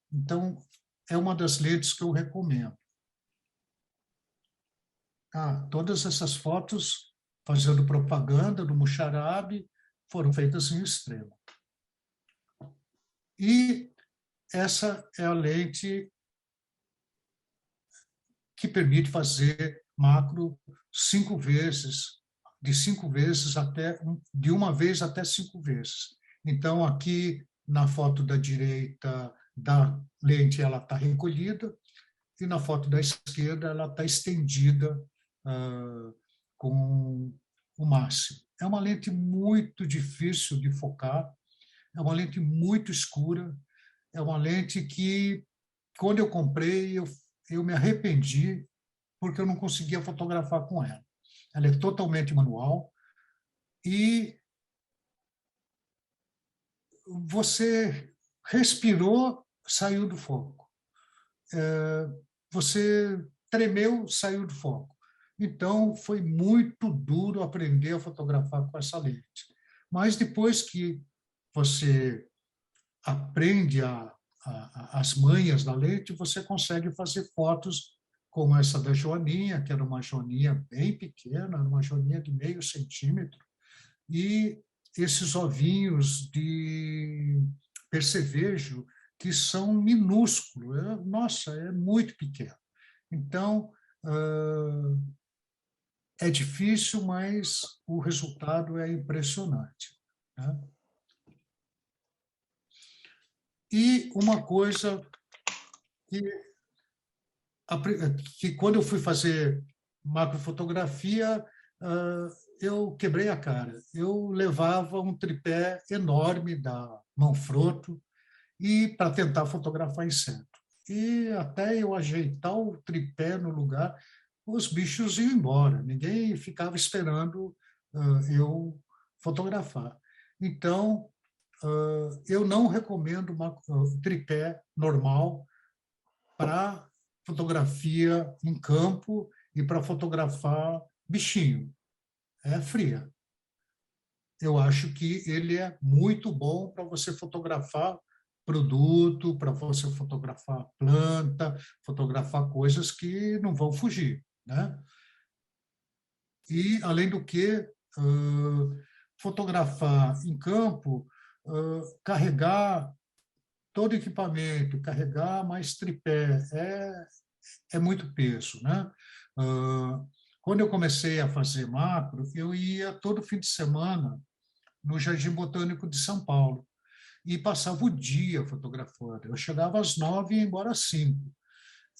Então, é uma das lentes que eu recomendo. Todas essas fotos, fazendo propaganda do Muxarabe, foram feitas em extremo. E essa é a lente que permite fazer macro 5 vezes, de 5 vezes de uma vez até 5 vezes. Então, aqui na foto da direita da lente ela está recolhida e na foto da esquerda ela está estendida com o máximo. É uma lente muito difícil de focar, é uma lente muito escura, é uma lente que, quando eu comprei, eu me arrependi porque eu não conseguia fotografar com ela. Ela é totalmente manual e você respirou, saiu do foco. Você tremeu, saiu do foco. Então, foi muito duro aprender a fotografar com essa lente. Mas depois que você aprende as manhas da lente, você consegue fazer fotos como essa da joaninha, que era uma joaninha bem pequena, uma joaninha de meio centímetro, e esses ovinhos de percevejo, que são minúsculos. Nossa, é muito pequeno. Então, é difícil, mas o resultado é impressionante, né? E uma coisa que quando eu fui fazer macrofotografia, eu quebrei a cara. Eu levava um tripé enorme da Manfrotto e para tentar fotografar inseto. E até eu ajeitar o tripé no lugar, os bichos iam embora. Ninguém ficava esperando eu fotografar. Então, eu não recomendo um tripé normal para fotografia em campo e para fotografar bichinho. É fria. Eu acho que ele é muito bom para você fotografar produto, para você fotografar planta, fotografar coisas que não vão fugir, né? E, além do que, fotografar em campo, carregar todo equipamento, carregar mais tripé, é muito peso, né? Quando eu comecei a fazer macro, eu ia todo fim de semana no Jardim Botânico de São Paulo e passava o dia fotografando. Eu chegava às 9 e ia embora às 5.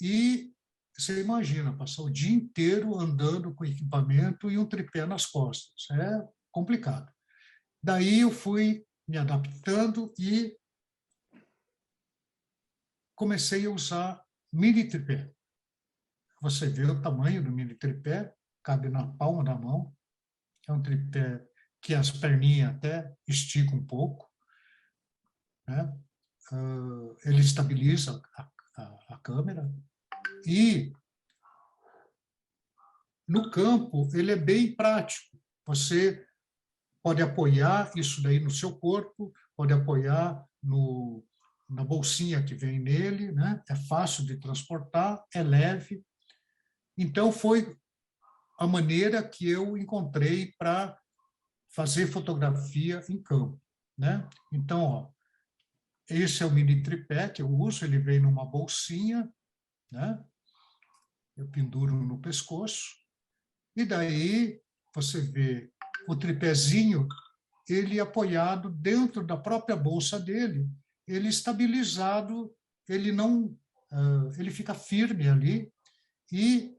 E você imagina, passar o dia inteiro andando com equipamento e um tripé nas costas. É complicado. Daí eu fui me adaptando e comecei a usar mini tripé. Você vê o tamanho do mini tripé, cabe na palma da mão. É um tripé que as perninhas até esticam um pouco, né? Ele estabiliza a câmera. E no campo ele é bem prático. Você pode apoiar isso daí no seu corpo, pode apoiar na bolsinha que vem nele, né? É fácil de transportar, é leve. Então, foi a maneira que eu encontrei para fazer fotografia em campo, né? Então, ó, esse é o mini tripé que eu uso, ele vem numa bolsinha, né? Eu penduro no pescoço, e daí você vê o tripézinho, ele apoiado dentro da própria bolsa dele, ele estabilizado, ele não, ele fica firme ali. E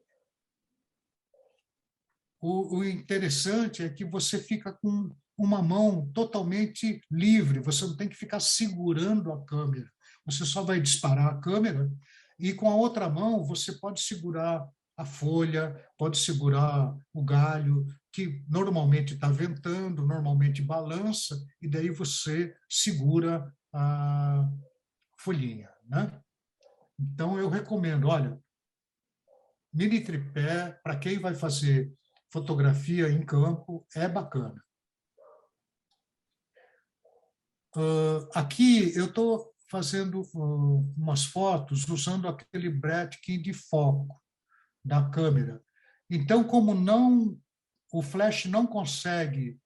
o interessante é que você fica com uma mão totalmente livre, você não tem que ficar segurando a câmera, você só vai disparar a câmera e com a outra mão você pode segurar a folha, pode segurar o galho, que normalmente está ventando, normalmente balança, e daí você segura a folhinha, né? Então, eu recomendo, olha, mini tripé, para quem vai fazer fotografia em campo, é bacana. Aqui eu estou fazendo umas fotos usando aquele Bradkin de foco da câmera. Então, como o flash não consegue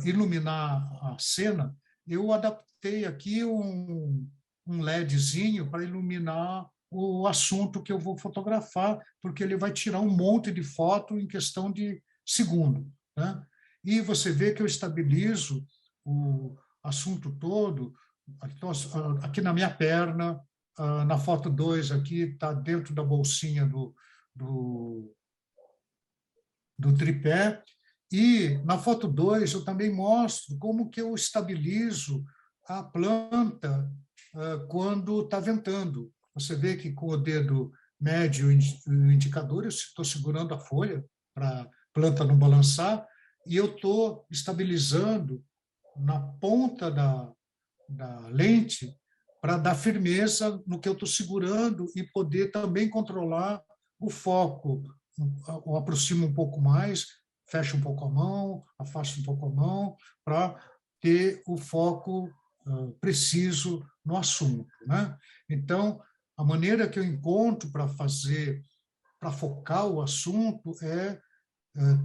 iluminar a cena, eu adaptei aqui um LEDzinho para iluminar o assunto que eu vou fotografar, porque ele vai tirar um monte de foto em questão de segundo, né? E você vê que eu estabilizo o assunto todo aqui na minha perna, na foto 2 aqui está dentro da bolsinha do tripé, e na foto 2 eu também mostro como que eu estabilizo a planta quando está ventando. Você vê que com o dedo médio e o indicador eu estou segurando a folha para a planta não balançar, e eu estou estabilizando na ponta da lente para dar firmeza no que eu estou segurando e poder também controlar o foco ou aproximo um pouco mais, fecho um pouco a mão, afasto um pouco a mão, para ter o foco preciso no assunto, né? Então, a maneira que eu encontro para focar o assunto é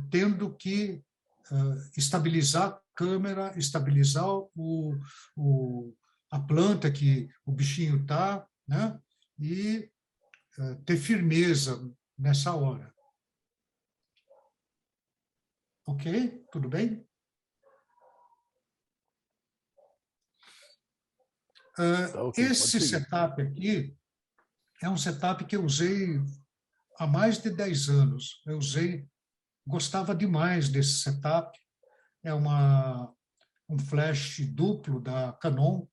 tendo que estabilizar a câmera, estabilizar a planta que o bichinho está, né? E ter firmeza nessa hora. Ok? Tudo bem? Esse setup aqui é um setup que eu usei há mais de 10 anos. Eu gostava demais desse setup. É um flash duplo da Canon,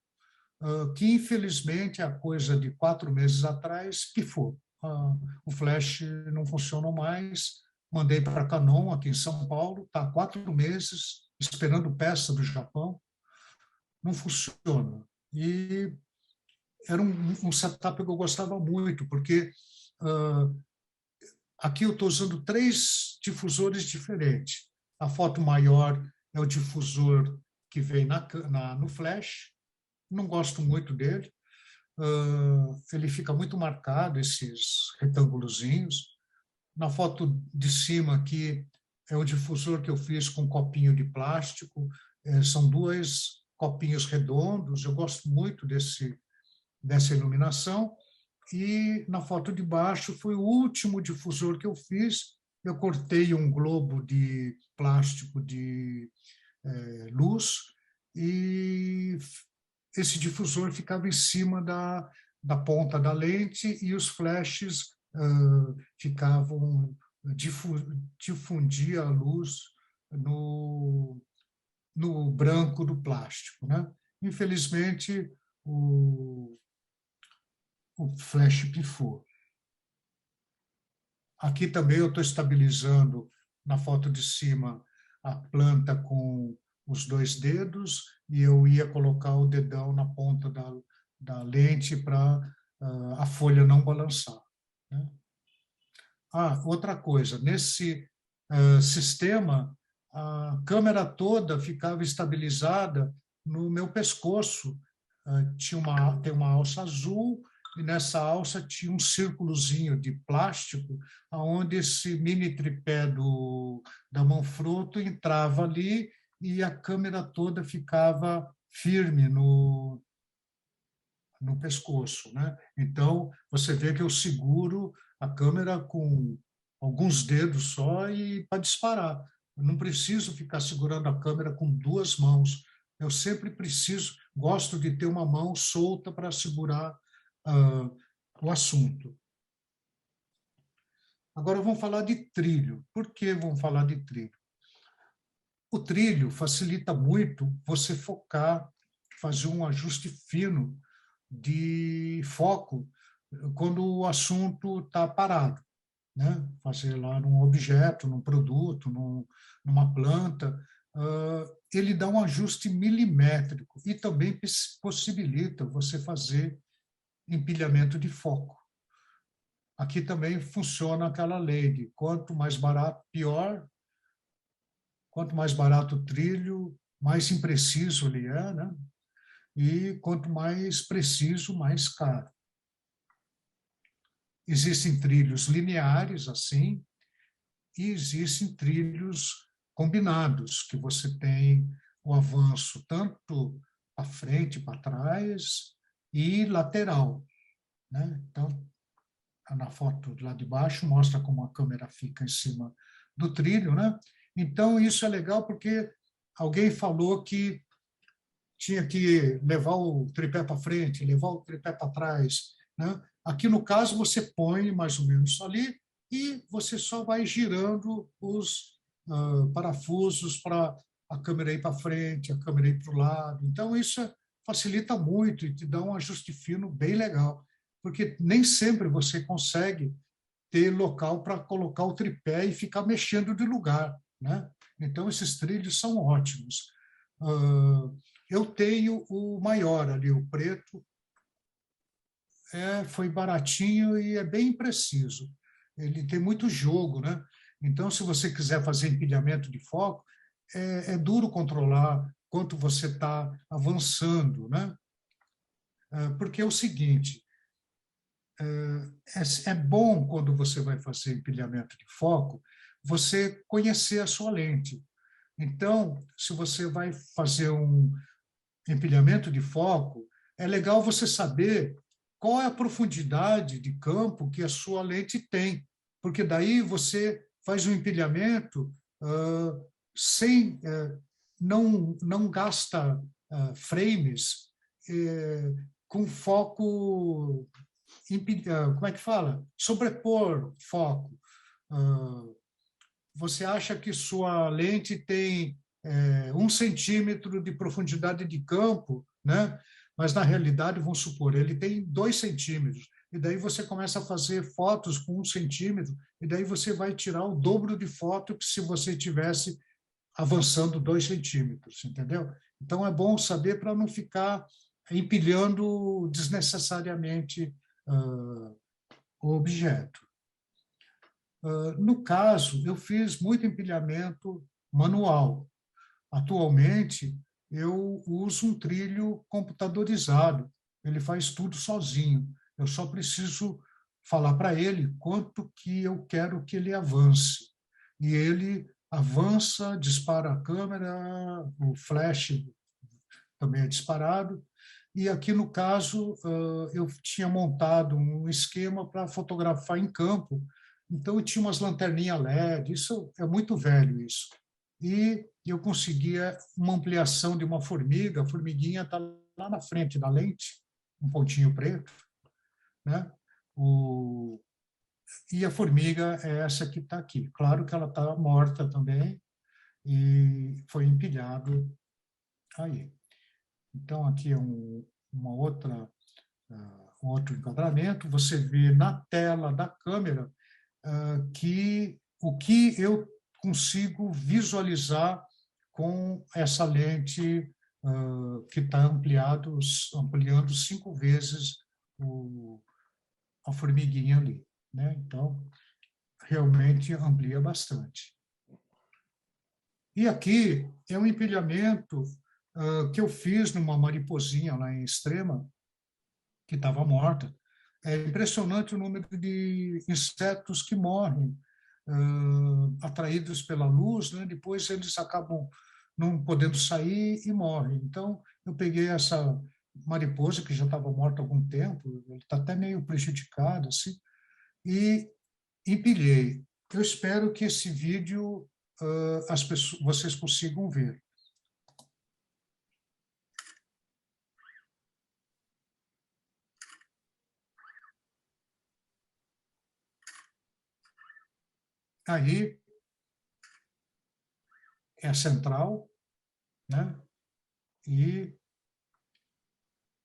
que infelizmente, há coisa de 4 meses atrás, pifou. O flash não funciona mais. Mandei para a Canon, aqui em São Paulo, está há 4 meses, esperando peça do Japão. Não funciona. E era um setup que eu gostava muito, porque aqui eu estou usando 3 difusores diferentes. A foto maior é o difusor que vem no flash. Não gosto muito dele. Ele fica muito marcado, esses retângulozinhos. Na foto de cima aqui é o difusor que eu fiz com um copinho de plástico. São 2 copinhos redondos. Eu gosto muito dessa iluminação. E na foto de baixo foi o último difusor que eu fiz. Eu cortei um globo de plástico de luz e esse difusor ficava em cima da ponta da lente e os flashes difundia a luz no branco do plástico, né? Infelizmente, o flash pifou. Aqui também eu estou estabilizando, na foto de cima, a planta com os 2 dedos, e eu ia colocar o dedão na ponta da lente para a folha não balançar, né? Outra coisa, nesse sistema, a câmera toda ficava estabilizada no meu pescoço. Tem uma alça azul, e nessa alça tinha um círculozinho de plástico, onde esse mini tripé da Manfrotto entrava ali e a câmera toda ficava firme no pescoço, né? Então, você vê que eu seguro a câmera com alguns dedos só e para disparar. Eu não preciso ficar segurando a câmera com 2 mãos. Eu sempre gosto de ter uma mão solta para segurar o assunto. Agora vamos falar de trilho. Por que vamos falar de trilho? O trilho facilita muito você focar, fazer um ajuste fino de foco quando o assunto está parado, né? Fazer lá num objeto, num produto, numa planta, ele dá um ajuste milimétrico e também possibilita você fazer empilhamento de foco. Aqui também funciona aquela lei de quanto mais barato, pior. Quanto mais barato o trilho, mais impreciso ele é, né? E quanto mais preciso, mais caro. Existem trilhos lineares, assim, e existem trilhos combinados, que você tem o avanço tanto para frente, para trás, e lateral, né? Então, na foto lá de baixo mostra como a câmera fica em cima do trilho, né? Então, isso é legal porque alguém falou que tinha que levar o tripé para frente, levar o tripé para trás, né? Aqui, no caso, você põe mais ou menos ali e você só vai girando os parafusos para a câmera ir para frente, a câmera ir para o lado. Então, isso facilita muito e te dá um ajuste fino bem legal, porque nem sempre você consegue ter local para colocar o tripé e ficar mexendo de lugar, né? Então, esses trilhos são ótimos. Eu tenho o maior ali, o preto, foi baratinho e é bem preciso. ele tem muito jogo, né? Então, se você quiser fazer empilhamento de foco, é duro controlar quanto você está avançando, né? Porque é o seguinte, é bom quando você vai fazer empilhamento de foco, você conhecer a sua lente. Então, se você vai fazer um empilhamento de foco, é legal você saber qual é a profundidade de campo que a sua lente tem, porque daí você faz um empilhamento sem não gasta frames com foco, como é que fala? Sobrepor foco. Você acha que sua lente tem 1 centímetro de profundidade de campo, né? Mas, na realidade, vamos supor, ele tem 2 centímetros, e daí você começa a fazer fotos com 1 centímetro, e daí você vai tirar o dobro de foto que se você tivesse avançando 2 centímetros, entendeu? Então, é bom saber para não ficar empilhando desnecessariamente o objeto. No caso, eu fiz muito empilhamento manual. Atualmente, eu uso um trilho computadorizado. Ele faz tudo sozinho. Eu só preciso falar para ele quanto que eu quero que ele avance. E ele avança, dispara a câmera, o flash também é disparado. E aqui, no caso, eu tinha montado um esquema para fotografar em campo. Então, eu tinha umas lanterninhas LED, isso é muito velho, isso. E eu conseguia uma ampliação de uma formiga, a formiguinha está lá na frente da lente, um pontinho preto, né? E a formiga é essa que está aqui. Claro que ela está morta também e foi empilhado aí. Então, aqui é um outro enquadramento. Você vê na tela da câmera que o que eu consigo visualizar com essa lente que está ampliando 5 vezes a formiguinha ali, né? Então, realmente amplia bastante. E aqui é um empilhamento que eu fiz numa mariposinha lá em Extrema, que estava morta. É impressionante o número de insetos que morrem atraídos pela luz, né? Depois eles acabam não podendo sair e morrem. Então, eu peguei essa mariposa, que já estava morta há algum tempo, ele está até meio prejudicado, assim, e empilhei. Eu espero que esse vídeo vocês consigam ver. Aí é a central, né? E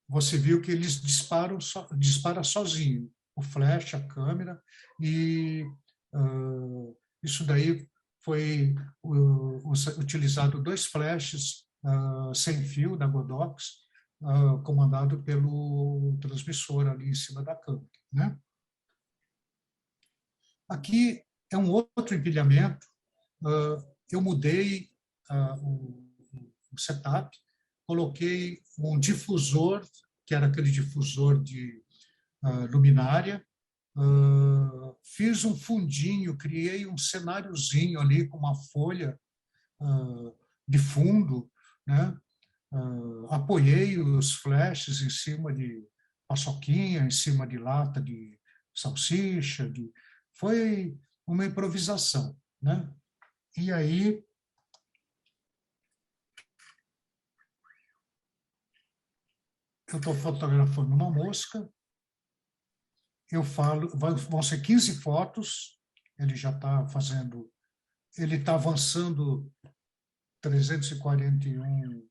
você viu que eles dispara sozinho, o flash, a câmera, e isso daí foi utilizado 2 flashes sem fio da Godox, comandado pelo transmissor ali em cima da câmera, né? Aqui é um outro empilhamento. Eu mudei o setup, coloquei um difusor, que era aquele difusor de luminária, fiz um fundinho, criei um cenáriozinho ali com uma folha de fundo, né? Apoiei os flashes em cima de paçoquinha, em cima de lata de salsicha, foi uma improvisação, né? E aí eu estou fotografando uma mosca, eu falo, vão ser 15 fotos, ele já está fazendo, ele está avançando 341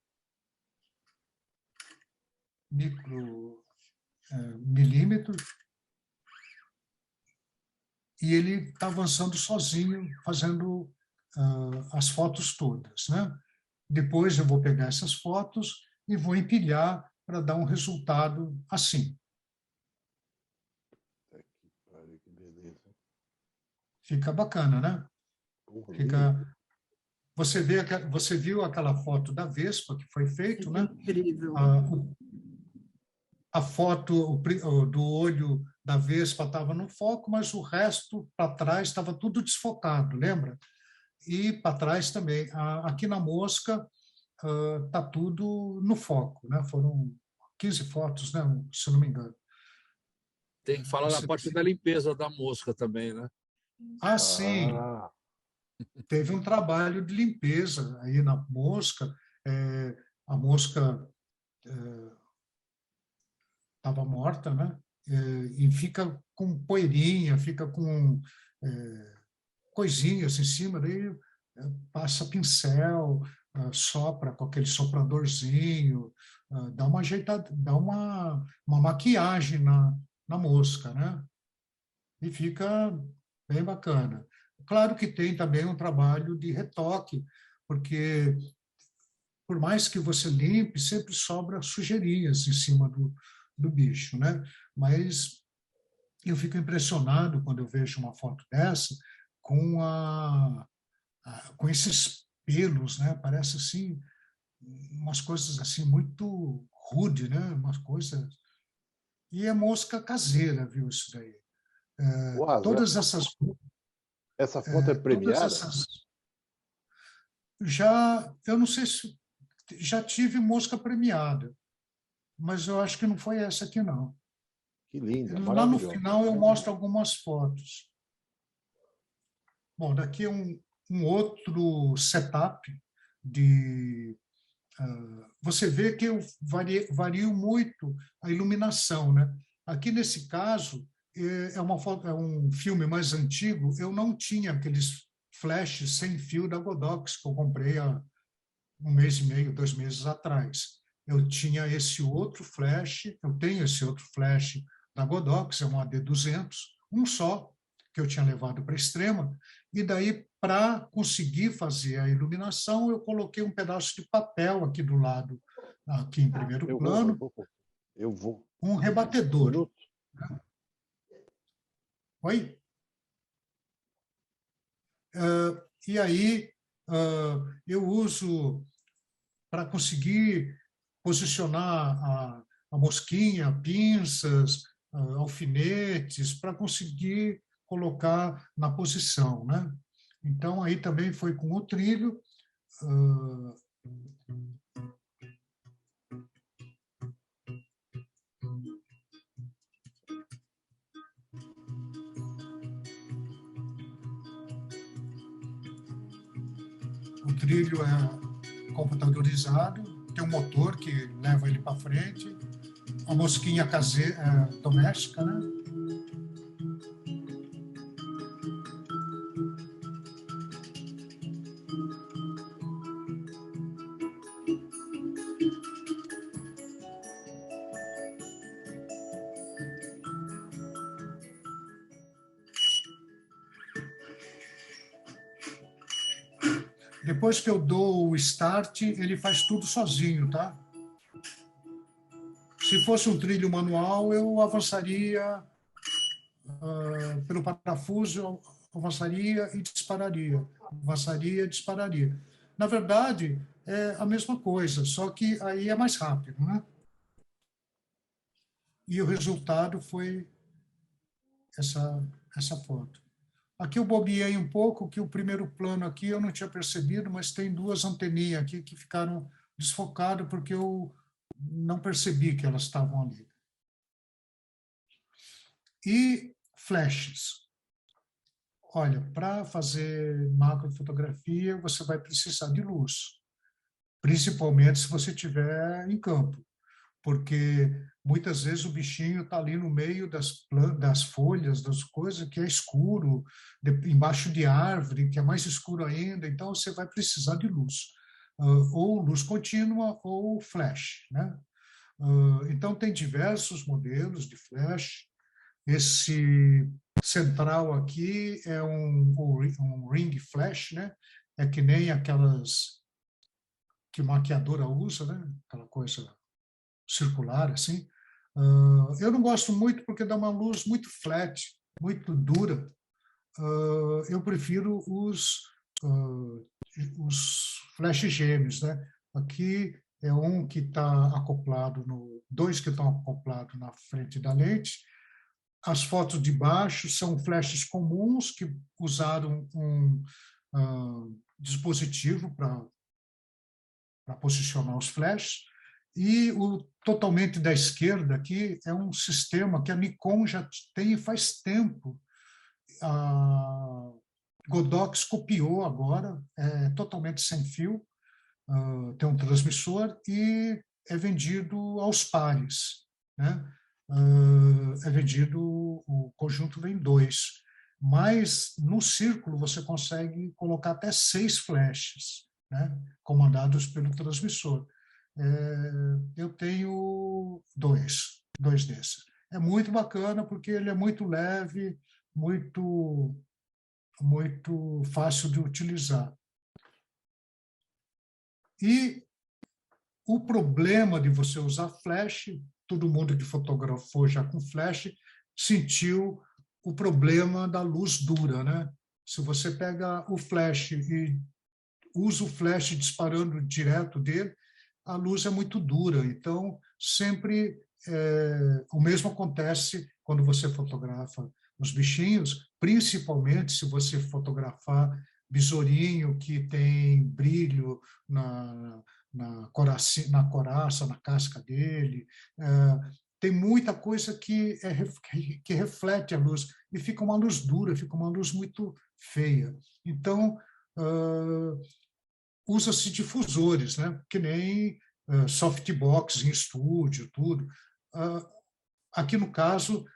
milímetros, e ele está avançando sozinho, fazendo as fotos todas, né? Depois eu vou pegar essas fotos e vou empilhar para dar um resultado assim. Que beleza. Fica bacana, né? Fica... Você viu aquela foto da Vespa que foi feito, né? Incrível. A foto do olho da Vespa estava no foco, mas o resto para trás estava tudo desfocado, lembra? E para trás também. Aqui na mosca está tudo no foco, né? Foram 15 fotos, né? Se não me engano. Tem que falar da parte da limpeza da mosca também, né? Sim. Teve um trabalho de limpeza aí na mosca. A mosca estava morta, né? E fica com poeirinha, fica com coisinhas em cima, daí passa pincel, sopra com aquele sopradorzinho, dá uma ajeitada, dá uma maquiagem na mosca, né? E fica bem bacana. Claro que tem também um trabalho de retoque, porque por mais que você limpe, sempre sobra sujeirinhas em cima do bicho, né? Mas eu fico impressionado quando eu vejo uma foto dessa com com esses pelos, né? Parece assim umas coisas assim muito rude, né? Umas coisas. E é mosca caseira, viu isso daí? Todas essas. Essa foto é premiada? Eu não sei se já tive mosca premiada, mas eu acho que não foi essa aqui, não. Que linda, Lá no maravilhosa. final eu mostro algumas fotos. Bom, daqui é um outro setup de... você vê que eu vario muito a iluminação, né? Aqui, nesse caso, é um filme mais antigo, eu não tinha aqueles flashes sem fio da Godox que eu comprei há 1 mês e meio, 2 meses atrás. Eu tinha esse outro flash, eu tenho esse outro flash da Godox, é um AD200, um só, que eu tinha levado para a Extrema, e daí, para conseguir fazer a iluminação, eu coloquei um pedaço de papel aqui do lado, aqui em primeiro plano, um rebatedor. Oi? E aí, eu uso para conseguir posicionar a mosquinha, pinças, alfinetes, para conseguir colocar na posição, né? Então, aí também foi com o trilho. O trilho é computadorizado, tem um motor que leva ele para frente, a mosquinha caseira, doméstica, né? Depois que eu dou o start, ele faz tudo sozinho, tá? Se fosse um trilho manual, eu avançaria pelo parafuso, eu avançaria e dispararia. Avançaria e dispararia. Na verdade, é a mesma coisa, só que aí é mais rápido, né? E o resultado foi essa foto. Aqui eu bobeei um pouco, que o primeiro plano aqui eu não tinha percebido, mas tem 2 anteninhas aqui que ficaram desfocadas porque eu não percebi que elas estavam ali. E flashes. Olha, para fazer macrofotografia, você vai precisar de luz, principalmente se você estiver em campo, porque muitas vezes o bichinho está ali no meio das folhas, das coisas, que é escuro, embaixo de árvore, que é mais escuro ainda, então você vai precisar de luz, ou luz contínua ou flash, né? Então tem diversos modelos de flash. Esse central aqui é um ring flash, né? É que nem aquelas que maquiadora usa, né? Aquela coisa circular, assim. Eu não gosto muito porque dá uma luz muito flat, muito dura. eu prefiro os flash gêmeos, né? Aqui é um que está acoplado dois que estão acoplados na frente da lente. As fotos de baixo são flashes comuns que usaram um dispositivo para posicionar os flashes. E o totalmente da esquerda aqui é um sistema que a Nikon já tem faz tempo. A Godox copiou agora, é totalmente sem fio, tem um transmissor e é vendido aos pares, né? É vendido, o conjunto vem 2, mas no círculo você consegue colocar até 6 flashes, né? Comandados pelo transmissor. Eu tenho dois desses. É muito bacana porque ele é muito leve, muito fácil de utilizar. E o problema de você usar flash, todo mundo que fotografou já com flash sentiu o problema da luz dura, né? Se você pega o flash e usa o flash disparando direto dele, a luz é muito dura. Então, sempre o mesmo acontece quando você fotografa os bichinhos, principalmente se você fotografar besourinho que tem brilho na coraça, na casca dele. Tem muita coisa que reflete a luz e fica uma luz dura, fica uma luz muito feia. Então, usa-se difusores, né? Que nem softbox em estúdio, tudo. Aqui, no caso,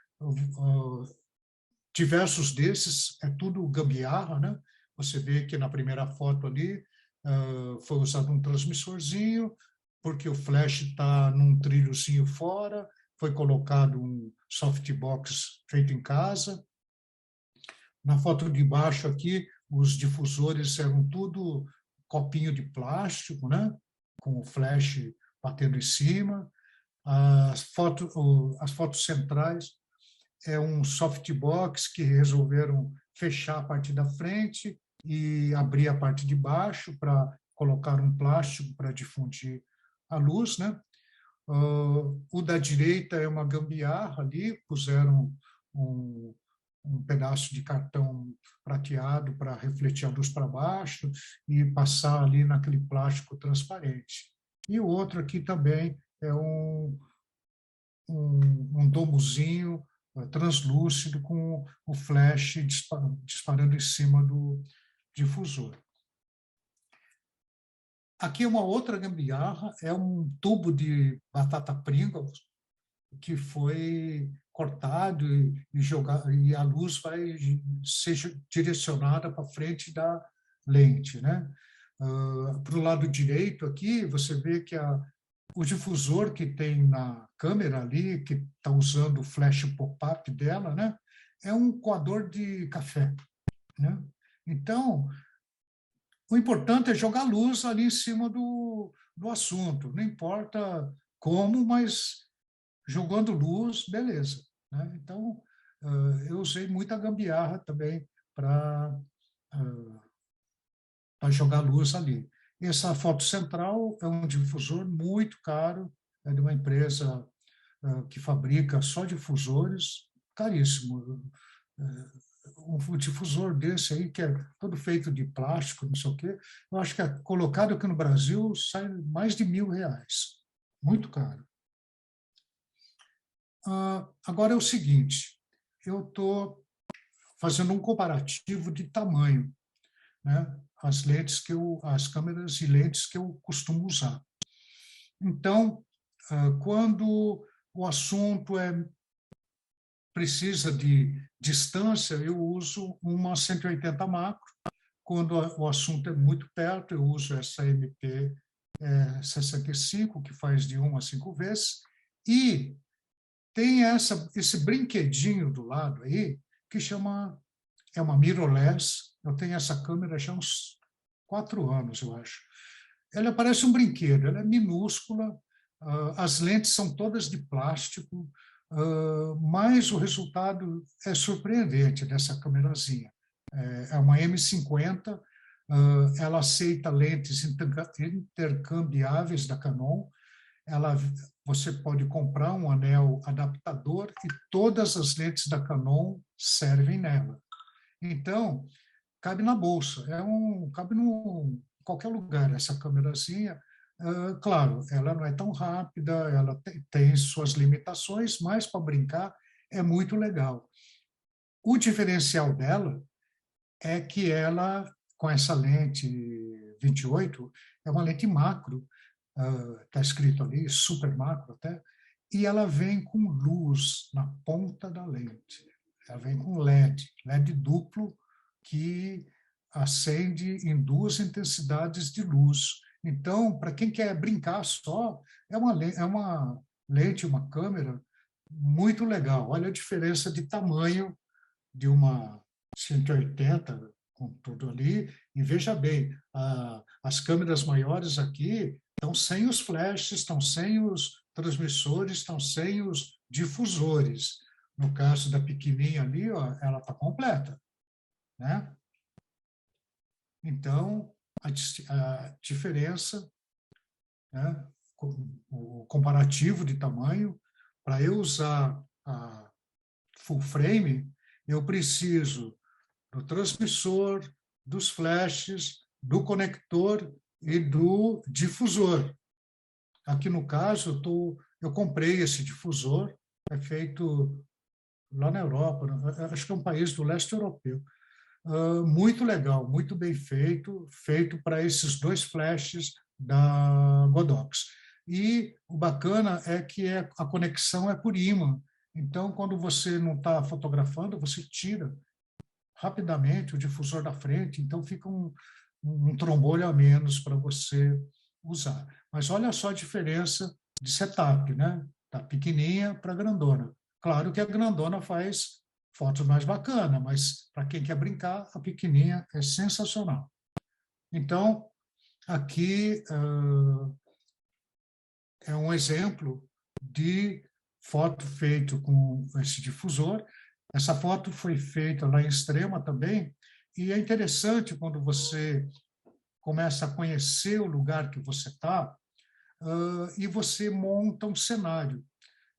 diversos desses, é tudo gambiarra, né? Você vê que na primeira foto ali foi usado um transmissorzinho, porque o flash está num trilhozinho fora, foi colocado um softbox feito em casa. Na foto de baixo aqui, os difusores eram tudo copinho de plástico, né? Com o flash batendo em cima. As fotos centrais é um softbox que resolveram fechar a parte da frente e abrir a parte de baixo para colocar um plástico para difundir a luz, né? O da direita é uma gambiarra ali, puseram um pedaço de cartão prateado para refletir a luz para baixo e passar ali naquele plástico transparente. E o outro aqui também é um domozinho translúcido com o flash disparando em cima do difusor. Aqui é uma outra gambiarra, é um tubo de batata Pringles que foi cortado e jogado, e a luz vai ser direcionada para frente da lente, né? Para o lado direito aqui, você vê que o difusor que tem na câmera ali, que está usando o flash pop-up dela, né? É um coador de café, né? Então, o importante é jogar luz ali em cima do assunto, não importa como, mas jogando luz, beleza, né? Então, eu usei muita gambiarra também para jogar luz ali. Essa foto central é um difusor muito caro, é de uma empresa que fabrica só difusores, caríssimo. Um difusor desse aí, que é todo feito de plástico, não sei o quê, eu acho que colocado aqui no Brasil sai mais de R$1.000. Muito caro. Agora é o seguinte, eu estou fazendo um comparativo de tamanho, né? As câmeras e lentes que eu costumo usar. Então, quando o assunto precisa de distância, eu uso uma 180 macro. Quando o assunto é muito perto, eu uso essa MP 65, que faz de 1 a 5 vezes. E tem esse brinquedinho do lado aí, que é uma mirrorless. Eu tenho essa câmera já há uns 4 anos, eu acho. Ela parece um brinquedo, ela é minúscula, as lentes são todas de plástico, mas o resultado é surpreendente dessa câmerazinha. é uma M50, ela aceita lentes intercambiáveis da Canon, você pode comprar um anel adaptador e todas as lentes da Canon servem nela. Então, cabe na bolsa, cabe em qualquer lugar essa câmerazinha. Claro, ela não é tão rápida, ela tem suas limitações, mas para brincar é muito legal. O diferencial dela é que ela, com essa lente 28, é uma lente macro, está escrito ali, super macro até, e ela vem com luz na ponta da lente. Ela vem com LED duplo, que acende em 2 intensidades de luz. Então, para quem quer brincar só, é uma lente, uma câmera muito legal. Olha a diferença de tamanho de uma 180 com tudo ali, e veja bem, as câmeras maiores aqui estão sem os flashes, estão sem os transmissores, estão sem os difusores. No caso da pequenininha ali, ó, ela está completa, né? Então, a diferença, né, o comparativo de tamanho, para eu usar a full frame, eu preciso do transmissor, dos flashes, do conector e do difusor. Aqui no caso, eu comprei esse difusor, é feito lá na Europa, acho que é um país do leste europeu. Muito legal, muito bem feito para esses 2 flashes da Godox. E o bacana é que a conexão é por ímã. Então, quando você não está fotografando, você tira rapidamente o difusor da frente, então fica um trombolho a menos para você usar. Mas olha só a diferença de setup, né? Da pequenininha para a grandona. Claro que a grandona faz fotos mais bacanas, mas para quem quer brincar, a pequenininha é sensacional. Então, aqui é um exemplo de foto feito com esse difusor. Essa foto foi feita lá em Extrema também, e é interessante quando você começa a conhecer o lugar que você está e você monta um cenário.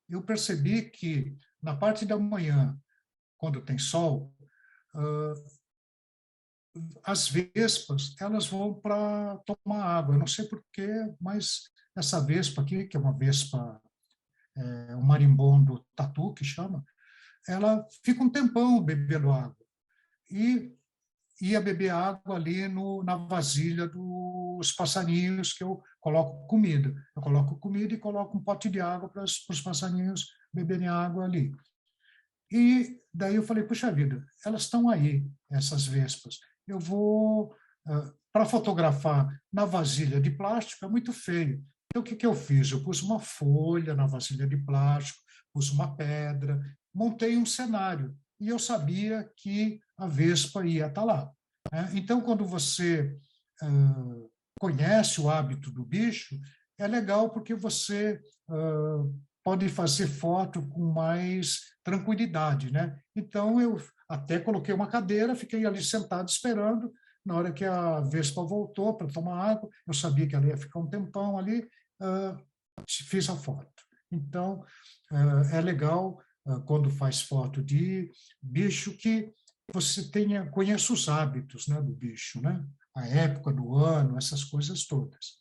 Eu percebi que na parte da manhã, quando tem sol, as vespas elas vão para tomar água. Eu não sei porquê, mas essa vespa aqui, que é uma vespa, um marimbondo tatu, que chama, ela fica um tempão bebendo água. E ia beber água ali na vasilha dos passarinhos, que eu coloco comida. Eu coloco comida e coloco um pote de água para os passarinhos beberem água ali. E daí eu falei, puxa vida, elas estão aí, essas vespas. Eu vou... para fotografar na vasilha de plástico é muito feio. Então, o que eu fiz? Eu pus uma folha na vasilha de plástico, pus uma pedra, montei um cenário. E eu sabia que a vespa ia estar lá. Então, quando você conhece o hábito do bicho, é legal porque você pode fazer foto com mais tranquilidade, né? Então, eu até coloquei uma cadeira, fiquei ali sentado esperando. Na hora que a vespa voltou para tomar água, eu sabia que ela ia ficar um tempão ali, fiz a foto. Então, é legal quando faz foto de bicho que você conheça os hábitos, né, do bicho, né? A época do ano, essas coisas todas.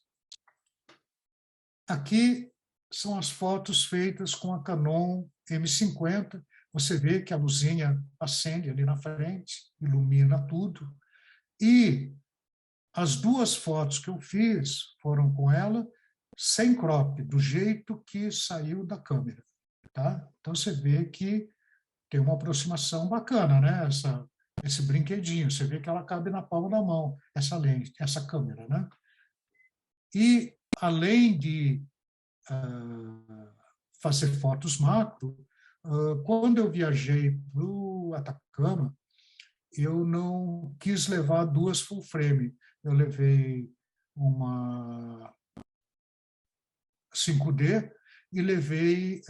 Aqui são as fotos feitas com a Canon M50. Você vê que a luzinha acende ali na frente, ilumina tudo. E as 2 fotos que eu fiz foram com ela, sem crop, do jeito que saiu da câmera. Tá? Então, você vê que tem uma aproximação bacana, né? Esse brinquedinho. Você vê que ela cabe na palma da mão, essa lente, essa câmera, né? E, além de fazer fotos macro, quando eu viajei para o Atacama, eu não quis levar 2 full frame. Eu levei uma 5D e levei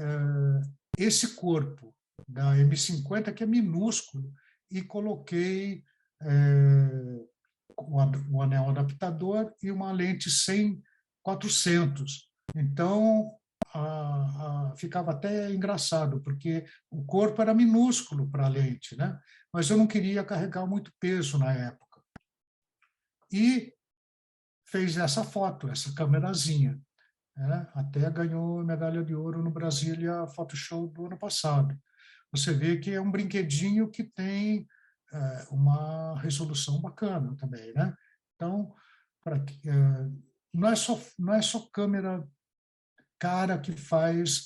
esse corpo da M50, que é minúsculo, e coloquei o anel adaptador e uma lente 100-400. Então, ficava até engraçado, porque o corpo era minúsculo para a lente, né? Mas eu não queria carregar muito peso na época. E fez essa foto, essa câmerazinha. Até ganhou medalha de ouro no Brasília Photo Show do ano passado. Você vê que é um brinquedinho que tem uma resolução bacana também, né? Então, não é só câmera cara que faz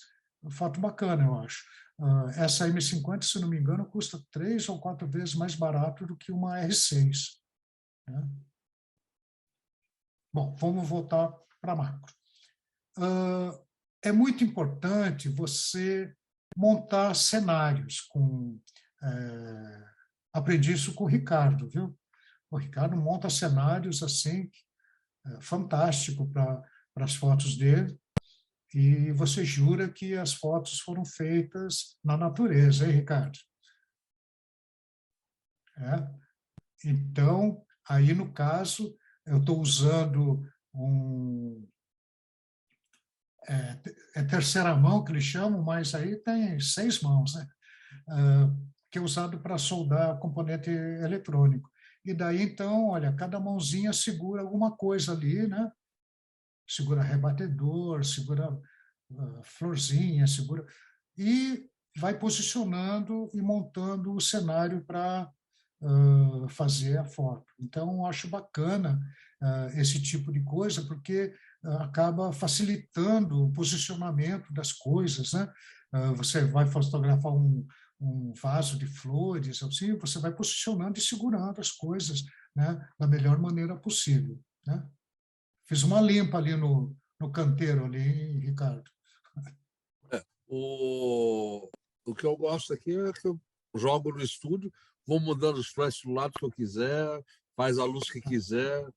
foto bacana, eu acho. Essa M50, se não me engano, custa 3 ou 4 vezes mais barato do que uma R6. Né? Bom, vamos voltar para a macro. É muito importante você montar cenários com... aprendi isso com o Ricardo, viu? O Ricardo monta cenários assim, fantástico para as fotos dele, e você jura que as fotos foram feitas na natureza, hein, Ricardo? Então, aí no caso, eu estou usando terceira mão, que eles chamam, mas aí tem 6 mãos, né? Que é usado para soldar componente eletrônico. E daí, então, olha, cada mãozinha segura alguma coisa ali, né? Segura rebatedor, segura florzinha, segura... E vai posicionando e montando o cenário para fazer a foto. Então, eu acho bacana esse tipo de coisa, porque acaba facilitando o posicionamento das coisas, né? Você vai fotografar um vaso de flores, assim, você vai posicionando e segurando as coisas, né, da melhor maneira possível, né? Fiz uma limpa ali no canteiro, ali, Ricardo. O que eu gosto aqui é que eu jogo no estúdio, vou mudando os flashes do lado que eu quiser, faz a luz que quiser.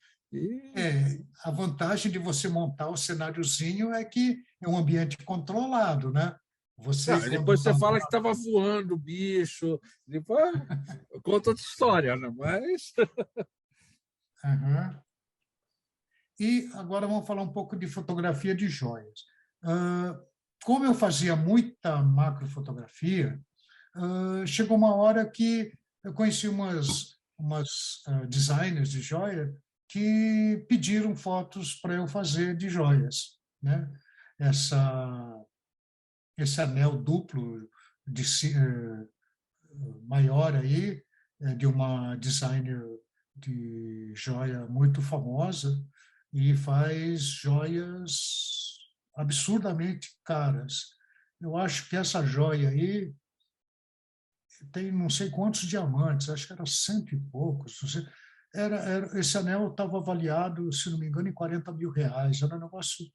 A vantagem de você montar o cenáriozinho é que é um ambiente controlado, né? Depois você fala que estava voando o bicho, depois conta outra história, né? Mas... Uhum. E agora vamos falar um pouco de fotografia de joias. Como eu fazia muita macrofotografia, chegou uma hora que eu conheci umas designers de joia que pediram fotos para eu fazer de joias, né? Esse anel duplo maior aí, de uma designer de joia muito famosa, e faz joias absurdamente caras. Eu acho que essa joia aí tem não sei quantos diamantes, acho que era 100 e poucos. Esse anel estava avaliado, se não me engano, em R$40 mil. Era um negócio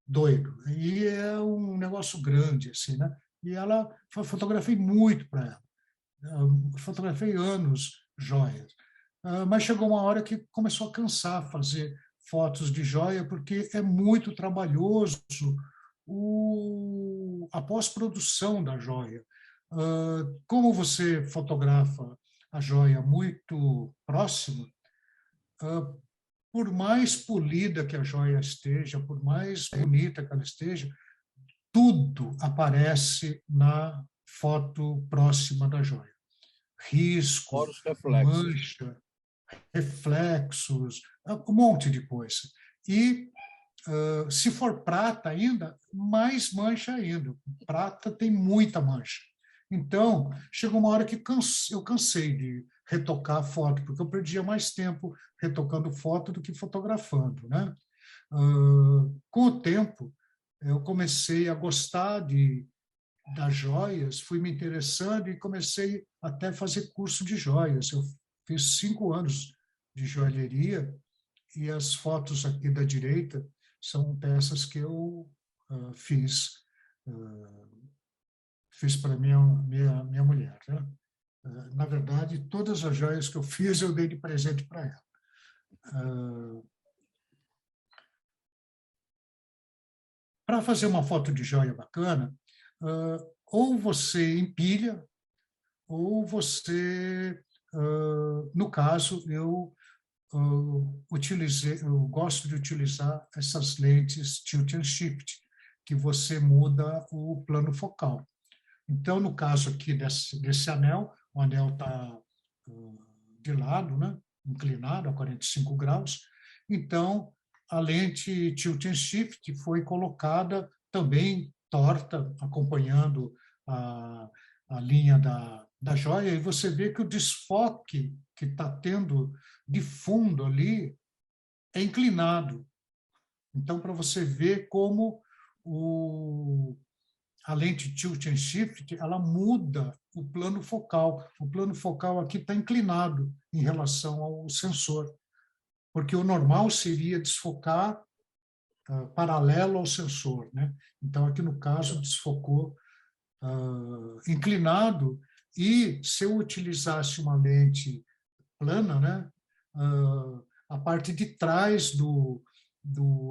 doido. E é um negócio grande, assim, né? E fotografei muito para ela. Fotografei anos joias. Mas chegou uma hora que começou a cansar fazer fotos de joia, porque é muito trabalhoso a pós-produção da joia. Como você fotografa a joia muito próxima, por mais polida que a joia esteja, por mais bonita que ela esteja, tudo aparece na foto próxima da joia. Risco, mancha, reflexos, um monte de coisa. E, se for prata ainda, mais mancha ainda. Prata tem muita mancha. Então, chegou uma hora que eu cansei de retocar a foto, porque eu perdia mais tempo retocando foto do que fotografando, né? Com o tempo, eu comecei a gostar das joias, fui me interessando e comecei até a fazer curso de joias. Eu fiz 5 anos de joalheria e as fotos aqui da direita são peças que eu fiz para minha mulher, né? Na verdade, todas as joias que eu fiz, eu dei de presente para ela. Para fazer uma foto de joia bacana, ou você empilha, ou você no caso, eu gosto de utilizar essas lentes tilt and shift, que você muda o plano focal. Então, no caso aqui desse anel, o anel está de lado, né? Inclinado a 45 graus. Então, a lente tilt and shift foi colocada também torta, acompanhando a linha da joia, e você vê que o desfoque que está tendo de fundo ali é inclinado. Então, para você ver como a lente tilt and shift, ela muda o plano focal. O plano focal aqui está inclinado em relação ao sensor, porque o normal seria desfocar paralelo ao sensor, né? Então, aqui no caso, desfocou inclinado, e se eu utilizasse uma lente plana, né? A parte de trás do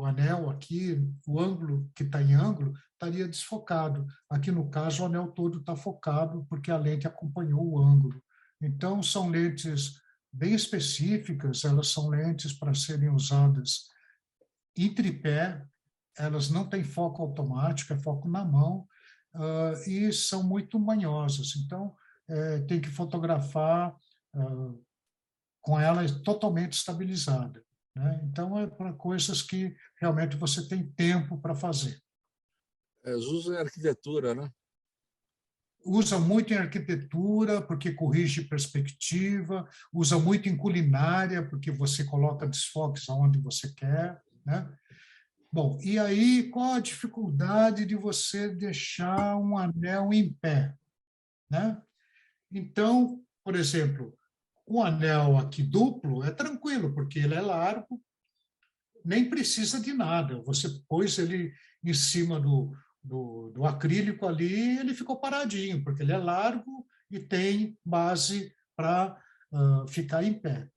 anel aqui, o ângulo que está em ângulo, estaria desfocado. Aqui, no caso, o anel todo está focado, porque a lente acompanhou o ângulo. Então, são lentes bem específicas, elas são lentes para serem usadas em tripé, elas não têm foco automático, é foco na mão, e são muito manhosas. Então, tem que fotografar com ela totalmente estabilizada, né? Então, é para coisas que realmente você tem tempo para fazer. Usa em arquitetura, né? Usa muito em arquitetura, porque corrige perspectiva, usa muito em culinária, porque você coloca desfoques aonde você quer, né? Bom, e aí qual a dificuldade de você deixar um anel em pé, né? Então, por exemplo, o anel aqui duplo é tranquilo, porque ele é largo, nem precisa de nada. Você pôs ele em cima do acrílico ali, ele ficou paradinho, porque ele é largo e tem base para ficar em pé.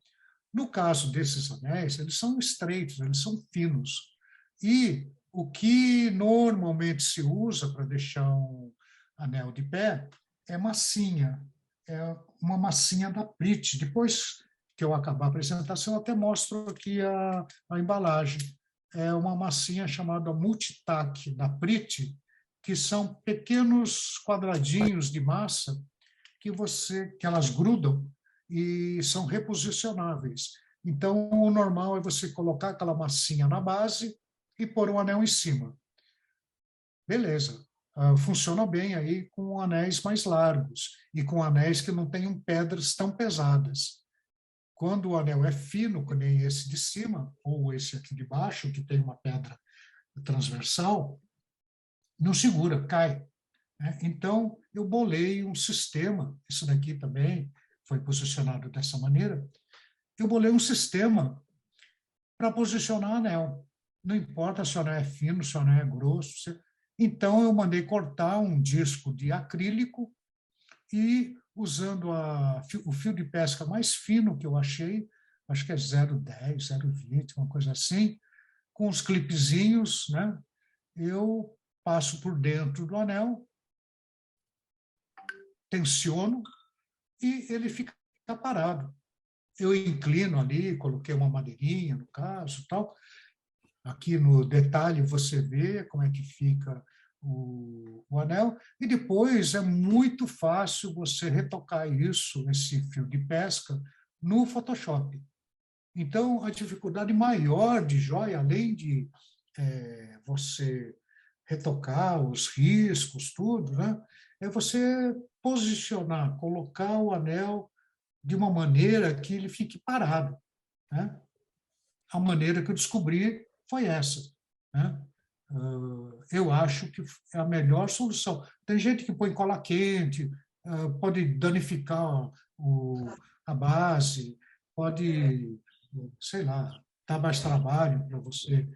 No caso desses anéis, eles são estreitos, eles são finos. E o que normalmente se usa para deixar um anel de pé é massinha. É uma massinha da Prit. Depois que eu acabar a apresentação, eu até mostro aqui a embalagem. É uma massinha chamada Multitac da Prit, que são pequenos quadradinhos de massa que elas grudam e são reposicionáveis. Então, o normal é você colocar aquela massinha na base e pôr um anel em cima. Beleza. Funciona bem aí com anéis mais largos e com anéis que não tenham pedras tão pesadas. Quando o anel é fino, como nem esse de cima, ou esse aqui de baixo, que tem uma pedra transversal, não segura, cai. Então, eu bolei um sistema, isso daqui também foi posicionado dessa maneira, eu bolei um sistema para posicionar anel. Não importa se o anel é fino, se o anel é grosso. Então, eu mandei cortar um disco de acrílico e, usando o fio de pesca mais fino que eu achei, acho que é 0,10, 0,20, uma coisa assim, com os clipezinhos, né? Eu passo por dentro do anel, tensiono e ele fica parado. Eu inclino ali, coloquei uma madeirinha, no caso, tal. Aqui no detalhe você vê como é que fica o anel, e depois é muito fácil você retocar isso, esse fio de pesca, no Photoshop. Então, a dificuldade maior de joia, além de você retocar os riscos, tudo, né, é você posicionar, colocar o anel de uma maneira que ele fique parado, né? A maneira que eu descobri foi essa, né? Eu acho que é a melhor solução. Tem gente que põe cola quente, pode danificar a base, pode, sei lá, dar mais trabalho para você.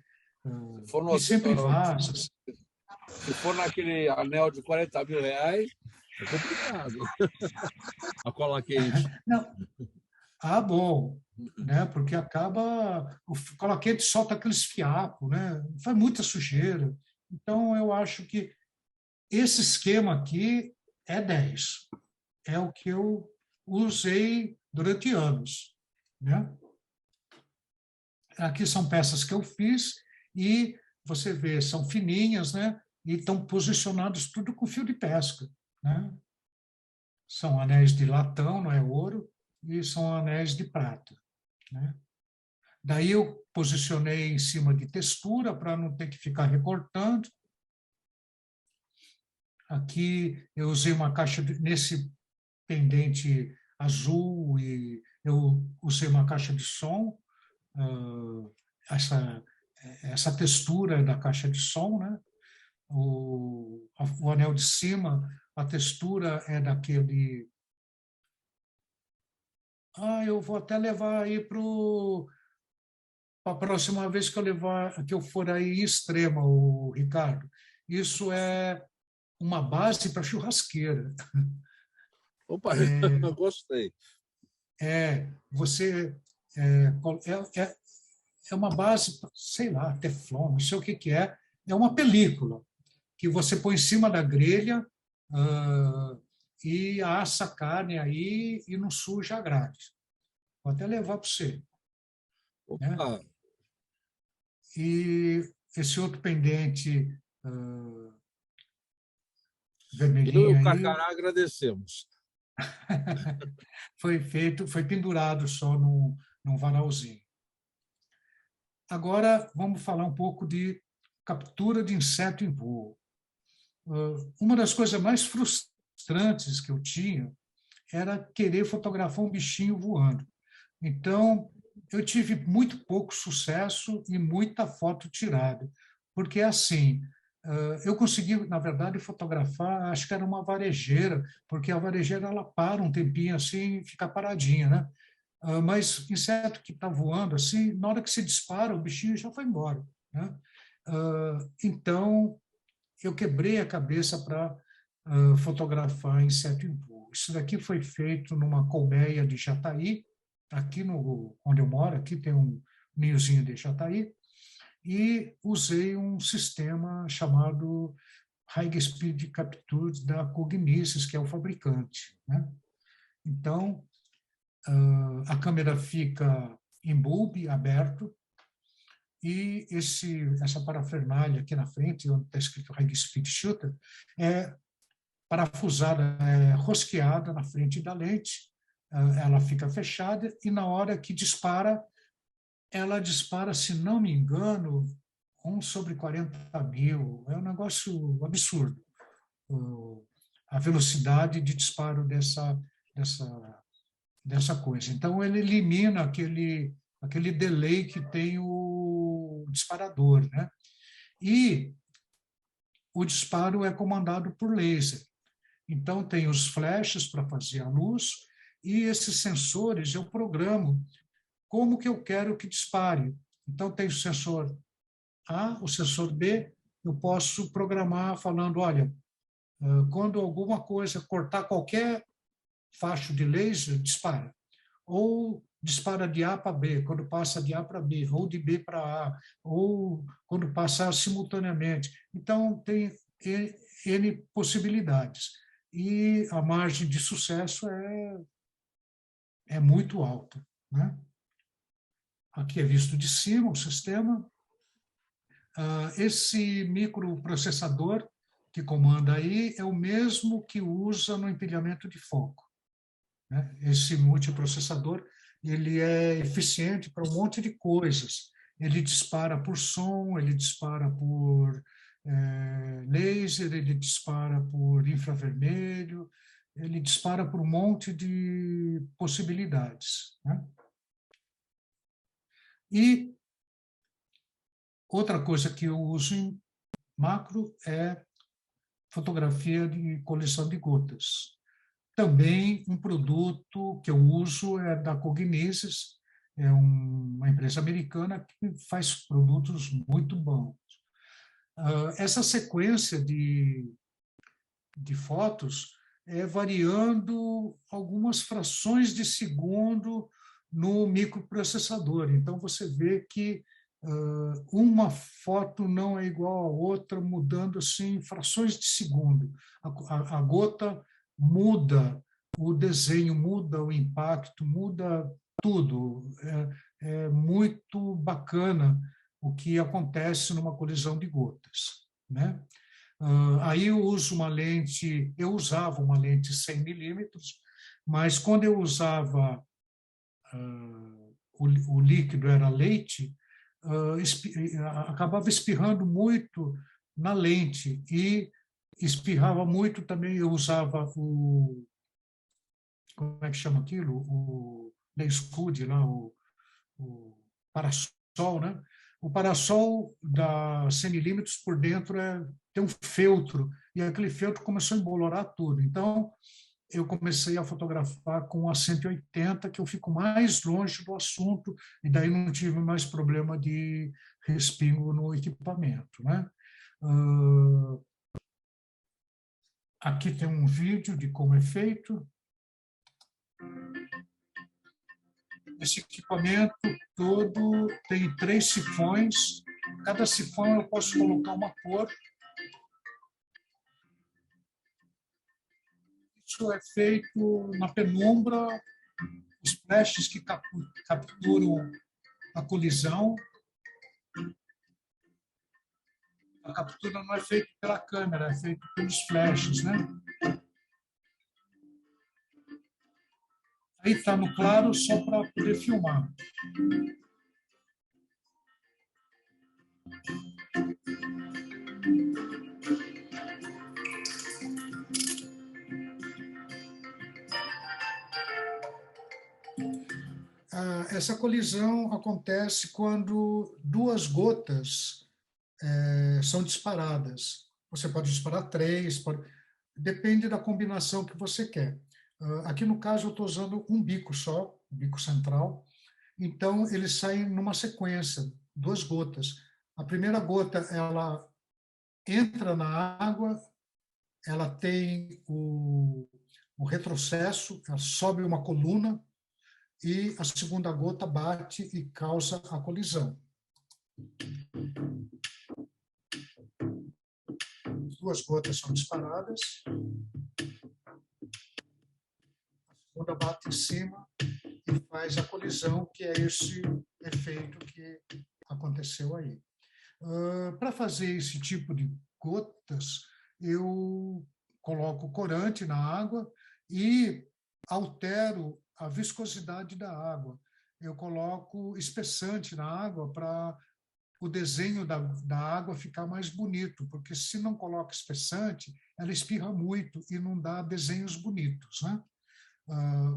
E sempre vaza. Se for naquele anel de 40 mil reais, é complicado. A cola quente. Não. Bom, né? Porque acaba o cola quente solta aqueles fiapos, né? Faz muita sujeira. Então, eu acho que esse esquema aqui é 10. É o que eu usei durante anos, né? Aqui são peças que eu fiz e você vê, são fininhas, né? E estão posicionados tudo com fio de pesca, né? São anéis de latão, não é ouro, e são anéis de prata, né? Daí eu posicionei em cima de textura para não ter que ficar recortando. Aqui eu usei uma caixa nesse pendente azul e eu usei uma caixa de som. Essa textura da caixa de som, né? O anel de cima, a textura é daquele. Eu vou até levar aí para a próxima vez que eu for aí em Extrema, o Ricardo. Isso é uma base para churrasqueira. Opa, eu gostei. Você é uma base, sei lá, teflon, não sei o que é. É uma película que você põe em cima da grelha e assa a carne aí e não suja a grade. Vou até levar para você. Né? E esse outro pendente vermelhinho eu e o aí, Carcará agradecemos. foi pendurado só num varalzinho. Agora, vamos falar um pouco de captura de inseto em voo. Uma das coisas mais frustrantes que eu tinha era querer fotografar um bichinho voando. Então, eu tive muito pouco sucesso e muita foto tirada, porque, assim, eu consegui, na verdade, fotografar, acho que era uma varejeira, porque a varejeira ela para um tempinho assim e fica paradinha, né? Mas inseto que está voando, assim, na hora que se dispara, o bichinho já foi embora, né? Então, eu quebrei a cabeça para fotografar inseto em voo. Isso daqui foi feito numa colmeia de jataí, aqui onde eu moro, aqui tem um ninhozinho de jataí, e usei um sistema chamado High Speed Capture da Cognisis, que é o fabricante, né? Então, a câmera fica em bulb aberto e essa parafernália aqui na frente, onde está escrito High Speed Shooter, é parafusada, rosqueada na frente da lente, ela fica fechada e na hora que dispara, ela dispara, se não me engano, 1/40.000. É um negócio absurdo a velocidade de disparo dessa coisa. Então, ele elimina aquele delay que tem o disparador, né? E o disparo é comandado por laser. Então, tem os flashes para fazer a luz e esses sensores eu programo como que eu quero que dispare. Então, tem o sensor A, o sensor B, eu posso programar falando, olha, quando alguma coisa cortar qualquer facho de laser, dispara. Ou dispara de A para B, quando passa de A para B, ou de B para A, ou quando passar simultaneamente. Então, tem N possibilidades. E a margem de sucesso é muito alta, né? Aqui é visto de cima o sistema. Esse microprocessador que comanda aí é o mesmo que usa no empilhamento de foco, né? Esse multiprocessador ele é eficiente para um monte de coisas. Ele dispara por som, ele dispara por laser, ele dispara por infravermelho, ele dispara por um monte de possibilidades, né? E outra coisa que eu uso em macro é fotografia de coleção de gotas. Também um produto que eu uso é da Cognisis, é uma empresa americana que faz produtos muito bons. Essa sequência de fotos é variando algumas frações de segundo no microprocessador. Então, você vê que uma foto não é igual a outra, mudando assim frações de segundo. A gota muda o desenho muda, o impacto muda tudo. É muito bacana o que acontece numa colisão de gotas, né? Aí eu usava uma lente 100 milímetros, mas quando eu usava o líquido era leite, acabava espirrando muito na lente e espirrava muito também. Eu usava como é que chama aquilo? O lace hood lá, o parasol, né? O parasol da 100 milímetros por dentro tem um feltro, e aquele feltro começou a embolorar tudo. Então, eu comecei a fotografar com a 180, que eu fico mais longe do assunto, e daí não tive mais problema de respingo no equipamento, né? Aqui tem um vídeo de como é feito. Esse equipamento todo tem 3 sifões. Cada sifão eu posso colocar uma cor. Isso é feito na penumbra, os flashes que capturam a colisão. A captura não é feita pela câmera, é feita pelos flashes, né? Aí está no claro só para poder filmar. Essa colisão acontece quando 2 gotas são disparadas. Você pode disparar 3, depende da combinação que você quer. Aqui, no caso, eu estou usando um bico só, um bico central. Então, eles saem numa sequência, 2 gotas. A primeira gota, ela entra na água, ela tem o retrocesso, ela sobe uma coluna, e a segunda gota bate e causa a colisão. As 2 gotas são disparadas. A segunda bate em cima e faz a colisão, que é esse efeito que aconteceu aí. Para fazer esse tipo de gotas, eu coloco corante na água e altero a viscosidade da água. Eu coloco espessante na água para o desenho da água ficar mais bonito, porque se não coloca espessante, ela espirra muito e não dá desenhos bonitos, né?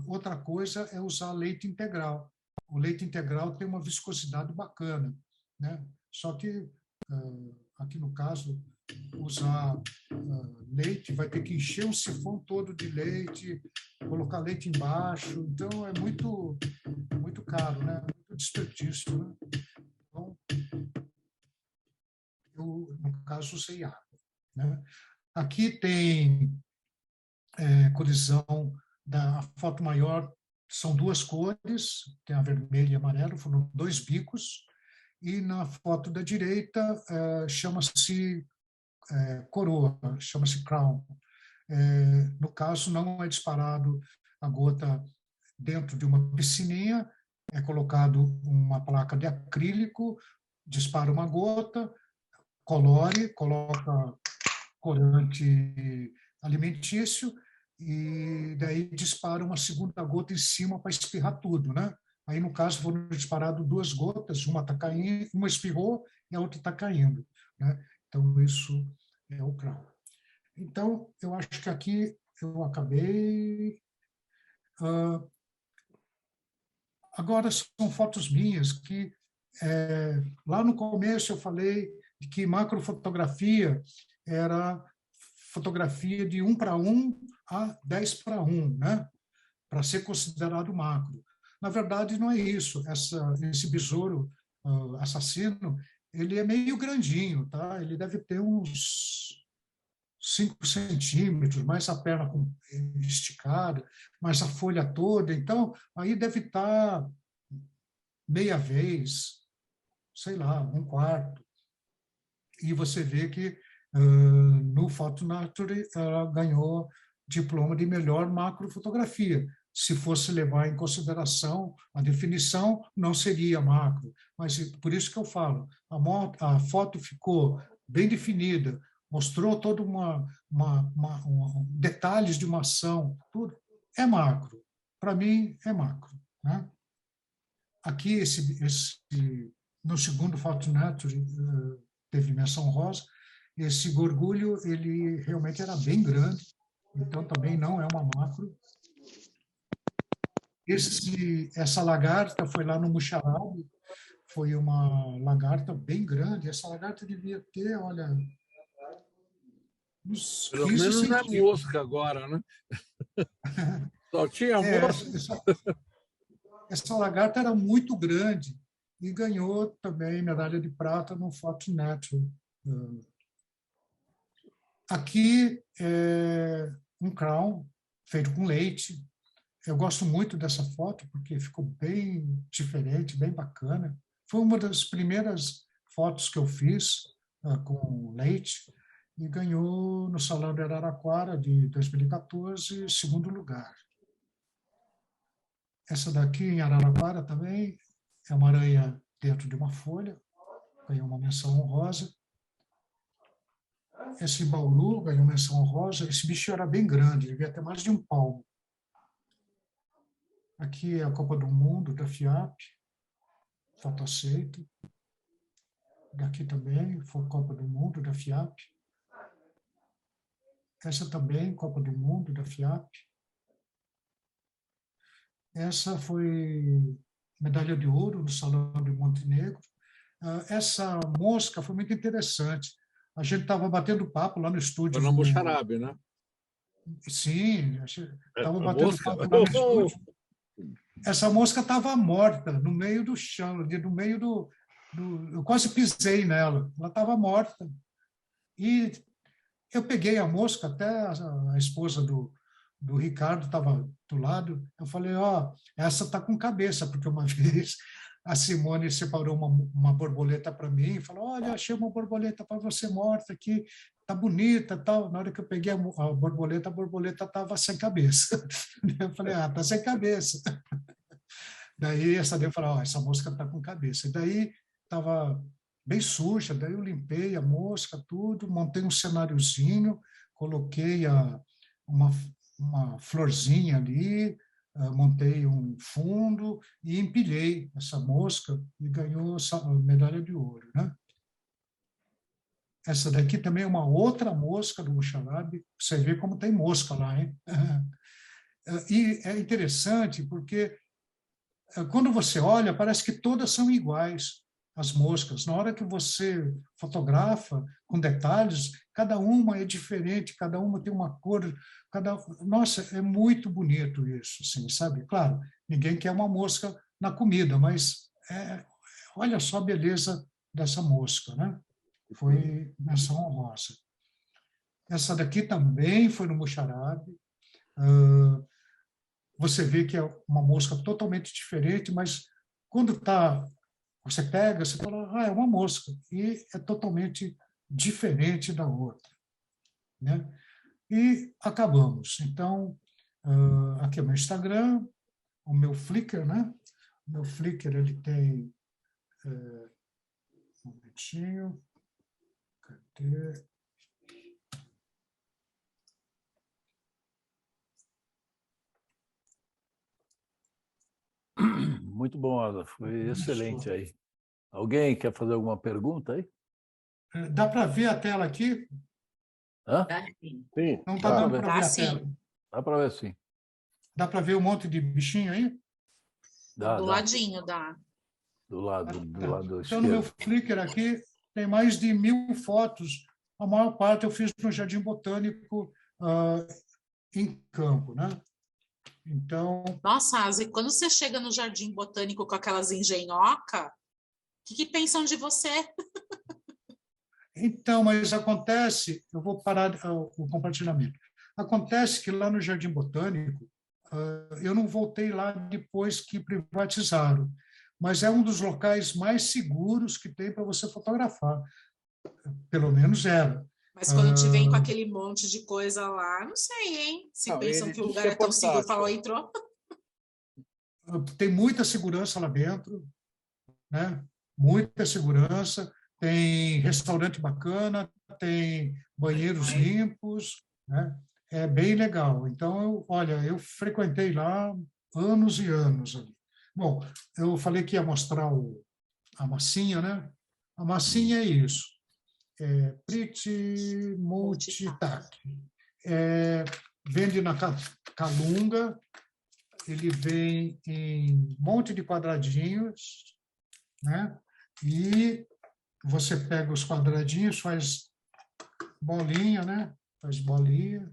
Outra coisa é usar leite integral. O leite integral tem uma viscosidade bacana, né? Só que, aqui no caso, usar leite, vai ter que encher o sifão todo de leite, colocar leite embaixo, então é muito, muito caro, né? Muito desperdício, né? Então, eu, no caso, usei água, né? Aqui tem colisão da foto maior, são 2 cores, tem a vermelha e a amarela, foram 2 bicos, e na foto da direita chama-se coroa, chama-se crown. No caso, não é disparado a gota dentro de uma piscininha, é colocado uma placa de acrílico, dispara uma gota, coloca corante alimentício e daí dispara uma segunda gota em cima para espirrar tudo, né? Aí, no caso, foram disparadas 2 gotas, uma está caindo, uma espirrou e a outra está caindo, né? Então, isso é o crown. Então, eu acho que aqui eu acabei. Agora, são fotos minhas que, lá no começo, eu falei de que macrofotografia era fotografia de 1:1 a 10:1, né? Para ser considerado macro. Na verdade, não é isso. Esse besouro assassino, ele é meio grandinho, tá? Ele deve ter uns 5 centímetros, mais a perna esticada, mais a folha toda. Então, aí deve estar meia vez, sei lá, 1/4. E você vê que no Photo Nature ela ganhou diploma de melhor macrofotografia. Se fosse levar em consideração a definição, não seria macro. Mas por isso que eu falo, a foto ficou bem definida, mostrou todo detalhes de uma ação, tudo. É macro. Para mim, é macro. Né? Aqui, no segundo Fortunato, teve menção rosa. Esse gorgulho, ele realmente era bem grande, então também não é uma macro. Essa lagarta foi lá no Muxarabe, foi uma lagarta bem grande. Essa lagarta devia ter, olha, uns 15 Pelo menos não é centímetros. mosca agora, né? Só tinha mosca. Essa lagarta era muito grande e ganhou também medalha de prata no Fortunato. Aqui é um crown feito com leite. Eu gosto muito dessa foto porque ficou bem diferente, bem bacana. Foi uma das primeiras fotos que eu fiz com leite e ganhou no Salão de Araraquara de 2014, segundo lugar. Essa daqui em Araraquara também é uma aranha dentro de uma folha, ganhou uma menção honrosa. Esse bauru ganhou menção honrosa. Esse bicho era bem grande, devia ter mais de um palmo. Aqui é a Copa do Mundo da FIAP, foto aceita. Daqui também foi Copa do Mundo da FIAP. Essa também, Copa do Mundo da FIAP. Essa foi medalha de ouro no Salão de Montenegro. Essa mosca foi muito interessante. A gente estava batendo papo lá no estúdio. Foi no Muxarabe, né? Sim, estava batendo papo lá no estúdio. Essa mosca estava morta no meio do chão, no meio do... Eu quase pisei nela. Ela estava morta. E eu peguei a mosca, até a esposa do Ricardo estava do lado. Eu falei, essa está com cabeça, porque uma vez a Simone separou uma borboleta para mim e falou, olha, achei uma borboleta para você morta aqui, tá bonita, tal. Na hora que eu peguei a borboleta estava sem cabeça. Eu falei, tá sem cabeça. Daí essa daí eu falei, essa mosca está com cabeça. E daí estava bem suja, daí eu limpei a mosca, tudo, montei um cenáriozinho, coloquei uma florzinha ali, montei um fundo e empilhei essa mosca e ganhou a medalha de ouro, né? Essa daqui também é uma outra mosca do Muxarabe. Você vê como tem mosca lá, hein? E é interessante porque quando você olha, parece que todas são iguais, as moscas. Na hora que você fotografa com detalhes, cada uma é diferente, cada uma tem uma cor. Nossa, é muito bonito isso, assim, sabe? Claro, ninguém quer uma mosca na comida, mas olha só a beleza dessa mosca, né? Foi menção honrosa. Essa daqui também foi no Muxarabe. Você vê que é uma mosca totalmente diferente, mas quando você pega, você fala, é uma mosca, e é totalmente diferente da outra, né? E acabamos. Então, aqui é o meu Instagram, o meu Flickr, né? O meu Flickr, ele tem... um momentinho. Cadê? Muito bom, Ada. Foi excelente aí. Alguém quer fazer alguma pergunta aí? Dá para ver a tela aqui? Hã? Sim. Não está dando para ver a sim. tela. Dá para ver sim. Dá para ver um monte de bichinho aí? Dá. Ladinho, dá. Do lado Então, esquerdo. no meu Flickr aqui, tem mais de 1000 fotos. A maior parte eu fiz no Jardim Botânico em campo, né? Então... Nossa, Asi, quando você chega no Jardim Botânico com aquelas engenhoca, o que pensam de você? Então, mas acontece... Eu vou parar o compartilhamento. Acontece que lá no Jardim Botânico, eu não voltei lá depois que privatizaram, mas é um dos locais mais seguros que tem para você fotografar. Pelo menos era. Mas quando te vem com aquele monte de coisa lá, não sei, hein? Se Não, pensam ele que o diz lugar que é é tão seguro, portátil. falou, entrou. Tem muita segurança lá dentro, né? Muita segurança. Tem restaurante bacana, tem banheiros limpos, né? É bem legal. Então, olha, eu frequentei lá anos e anos ali. Bom, eu falei que ia mostrar a massinha, né? A massinha é isso. É pretty multitask. Vende na Calunga, ele vem em um monte de quadradinhos, né? E você pega os quadradinhos, faz bolinha, né? Faz bolinha.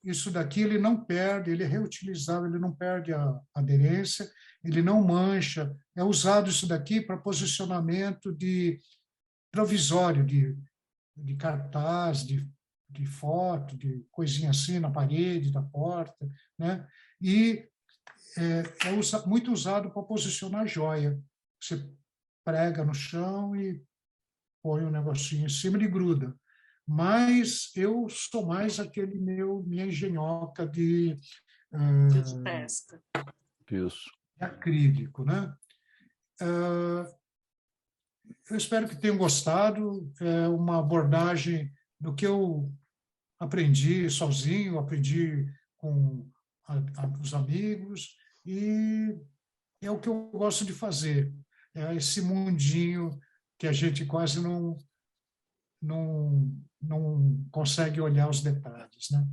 Isso daqui ele não perde, ele é reutilizável, ele não perde a aderência, ele não mancha. É usado isso daqui para posicionamento de provisório, de cartaz, de foto, de coisinha assim na parede da porta, né? E muito usado para posicionar joia. Você prega no chão e põe um negocinho em cima e gruda. Mas eu sou mais aquele minha engenhoca de pesca. Isso. acrílico, né? Eu espero que tenham gostado. É uma abordagem do que eu aprendi sozinho, aprendi com os amigos, e é o que eu gosto de fazer. É esse mundinho que a gente quase não consegue olhar os detalhes, né?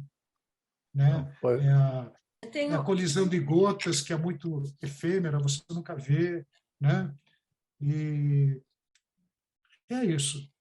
É a colisão de gotas, que é muito efêmera, você nunca vê, né? E é isso.